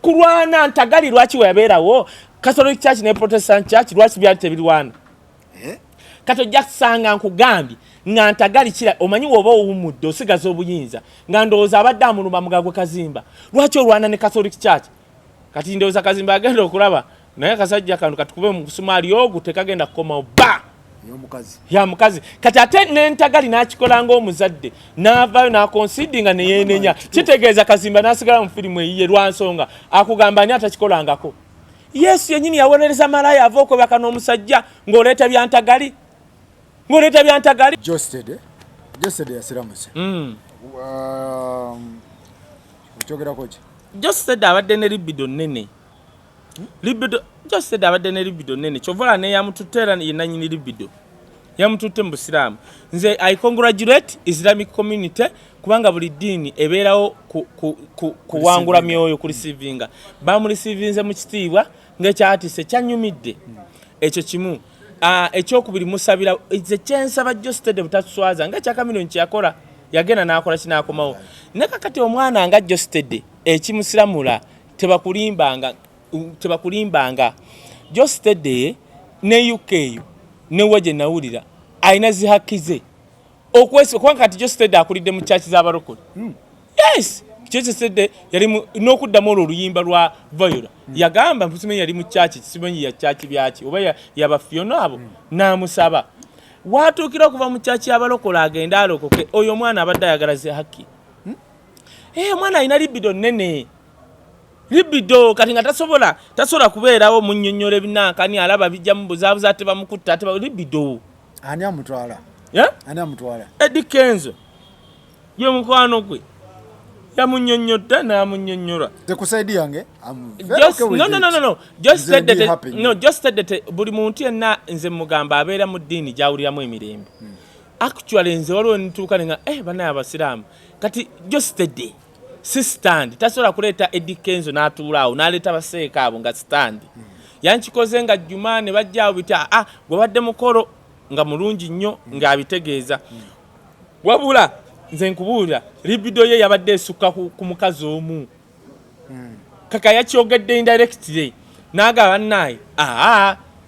kulwana Ntagali lwaki weyabeerawo Catholic Church ne Protestant Church lwaki byali tebirwana kato jakusanga nkugambye nga Ntagali kira omanyi woba owumudde osigaza obuyinza nga ndowooza abadde amulumba mugagwe Kazimba lwaki olwana ne Catholic Church kati ndowooza Kazimba agenda okulaba naye kasajja kantu katukube mu kusumaali ogu tekagenda kukoma ba ya mukazi kati ate ne Ntagali n'akikola ng'omuzadde n'avaayo n'akonsidinga ne yeenenya kitegeeza Kazimba n'asigala mu firimu eyiye lwa nsonga akugamba ani atakikolangako Yesu yennyini yawolereza malaya ava okwebaka n'omusajja ng'oleeta bya Ntagali Josted yasiramuse okyogerako ki Josted abadde ne libido nnene Josted abadde ne libido nnene kyovola ne yamututera yenanyini libido yamututte mu Busiraamu nze I congratulate Islamic community kubanga buli ddiini ebeerawo kuwangula myoyo ku receivinga bamurecevinze mu kitiibwa ng'ekyatise kyanyumidde ekyo kimu ekyokubiri musabira kyensaba Josted butatuswaza nga ekyakamiliyoni kyeyakola yagenda n'akola kinaakomawo ne kakati omwana nga Josted ekimusiramula tebakulimbanga Josted ne UK ne waje nawulira ayina zihakize kubanga kati Josted akulidde mu church z'abarokole yes Josted yali n'okuddamu oluyimba lwa Viola yagamba mpusimenyi yali mu church simanyi ya church byaki oba yabafyono abo n'amusaba watuukira okuva mu church y'abarokole agenda alokoke oyo omwana abadde ayagala zihaki omwana alina libido nnene libido kati nga tasobola kubeerawo mu nnyonnyola ebinankani alaba bijja mu buzaabuza ate bamukutta ate libido ani amutwala Eddie Kenzo ye mukwano gwe yamunnyonnyodde n'amunnyonnyola tekusaidia yange Josted buli muntu yenna nze mugamba abeera mu ddiini gyawuliramu emirembe actually nze waliwo nituuka nenga banaye abasiraamu kati Josted si stand tasobola kuleeta Eddie Kenzo n'atuulaawo n'aleeta baseeka abo nga stand yankikoze nga Juma ne bajjaawo bitya gwe badde mukolo nga mulungi nnyo ng'abitegeeza wabula nze nkubuulira libido ye yabadde esukka ku mukazi omu kaka yakyogedde indirectly n'agamba bannaye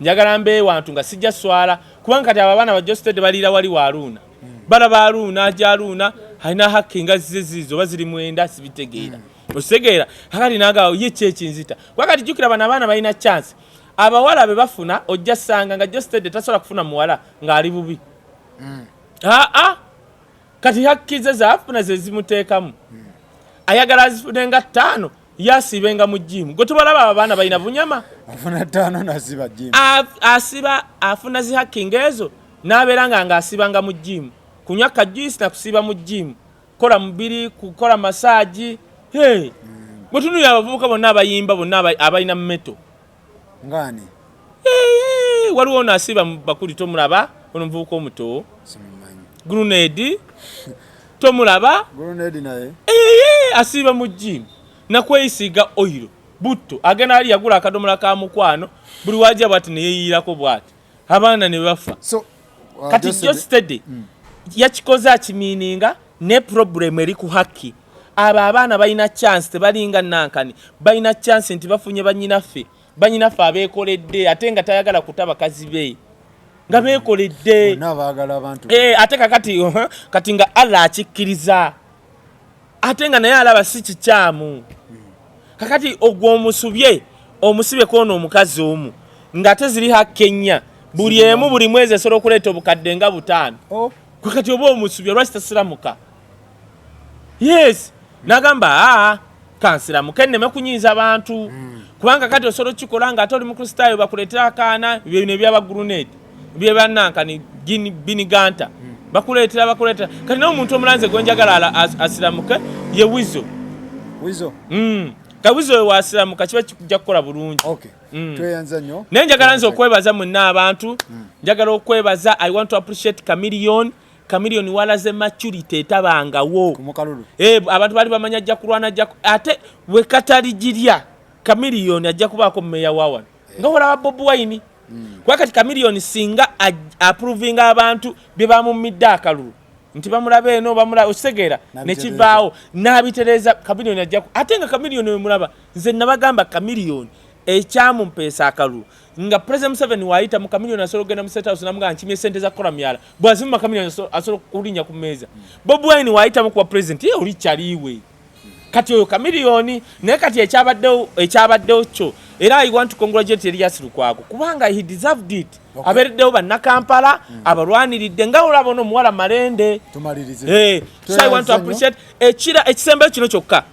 njagala mbeewantu nga sijja swala kubanga kati abo abaana ba Josted baliira wali wa Aruuna balaba Aruuna ajja Aruuna alina hakki nga zizo oba ziri mwenda sibitegeera ositegeera kakati n'agamba ye kyekinzita wakati jjukira bano abaana balina chance abawala be bafuna ojja ssanga nga Josted tasobola kufuna muwala ng'ali bubi kati hakki ze zaafuna ze zimuteekamu ayagala azifunenga 5 yasibenga mu jimu gwe tubalaba abaana balina bunyama afuna 5 nasiba jimu afuna zi hakki ngezo n'abeera nga asibanga mu jimu kunywa kajuisi na kusiba mu jimu kola mubiri kukola massage gwe tunulira abavubuka bonna abayimba bonna abalina meto ngani waliwo ono asiba mu bakuli tomulaba ono muvubuka omuto Grenade tomulaba Grenade naye asiba mu jimu nakweyisiga oil butto agenda ali yagula akadomola ka mukwano buli wajja bwati ne yeyirako bwati abaana ne bafa so kati just steady yakikoze akimininga ne problem eri ku haki abo abaana balina chance tebalinga nankani balina chance nti bafunye banyinaffe abeekoledde ate nga tayagala kutaba kazi be nga beekoledde n'abaagala abantu ate kati nga Allah akikkiriza ate nga naye alaba si kikyamu kakati ogwo omusibe kono omukazi omu nga ate ziri hakenya buli emu buli mwezi esobola okuleeta obukadde nga 5 kakati oba omusubye lwaki tasiramuka yes nagamba kansiramuka enneme kunyiiza abantu kubanga kati osobola okukikola nga ate oli mukristaayo bakuleetera akaana bino ebyabaguruneti byebanankani biniganta bakuleetera kati n'omuntu omulanze gwenjagala asiramuke ye wizo kawizo we wasiramuka kiba kijja kukola bulungi tweyanza nnyo naye njagala nze okwebaza mwenna abantu njagala okwebaza I want to appreciate Chameleon walaze maturity etabangawo abantu bali bamanya ajja kulwana ate we katali jirya Chameleon ajja kubaako mmeya wawan nga olaba Bob Wine kwa kati Chameleon singa approving abantu bye bamumidde akalulu nti bamulaba eno bamulaba okitegera nekivaawo n'abitereza Chameleon ajja ate nga Chameleon we mulaba nze nabagamba Chameleon ekyamumpeesa akalulu nga President 7 waayita mu Chameleon asobola okugenda mu State House namugamba nkimye ssente za kukola myala bwazimuma Chameleon asobola okulinnya ku mmeeza Bob Wine waayita mu kuwa President ye oli kyaliwe kati oyo Chameleon naye kati ekyabaddewo kyo era I want to congratulate Elias Lukwago kubanga he deserved it abereddewo bannakampala abalwaniridde nga olaba omuwala malende so I want to appreciate ekisembe kino kyokka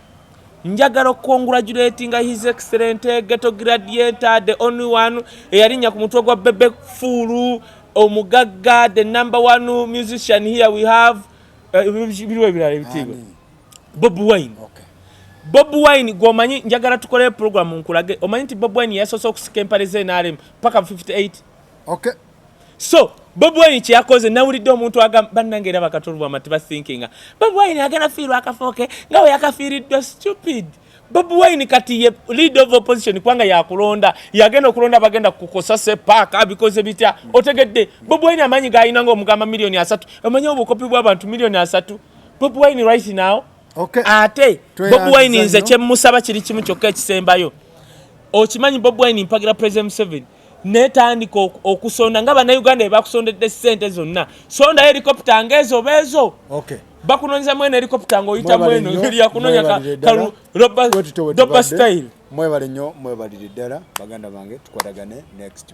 njagala congratulating his excellent ghetto gladiator the only one eyalinnya ku mutwe gwa Bebe Fulu omugagga the number 1 musician here we have Bob Wine Bob Wine gomanyi njagala tukole program nkulage omanyi nti Bob Wine yasoose okusika empale z'NRM paka 58 so Bob Wine kyakoze nawulidde omuntu agamba bannange era bakatolwa amati bathinkinga Bob Wine agenda fiirwa akafoke nga we yakafiiriddwa stupid Bob Wine kati ye leader of opposition kwanga yakulonda yagenda okulonda bagenda kukosa sepaka because bitya otegedde Bob Wine amanyi gayina ngo omugamba milioni 3 omanyi obukopi bw'abantu milioni 3 Bob Wine right now ate Bob Wine nze kyemusaba kiri kimu kyokka ekisembayo okimanyi Bob Wine mpagira President 7 netandika okusonda nga bannayuganda ebakusondedde ssente zonna sonda helicopter ngezo bezo bakunonyeza mwene helicopter ng'oyita mweno lyakunonya roba style mwebale nnyo mwebalire ddala baganda bange tukwatagane next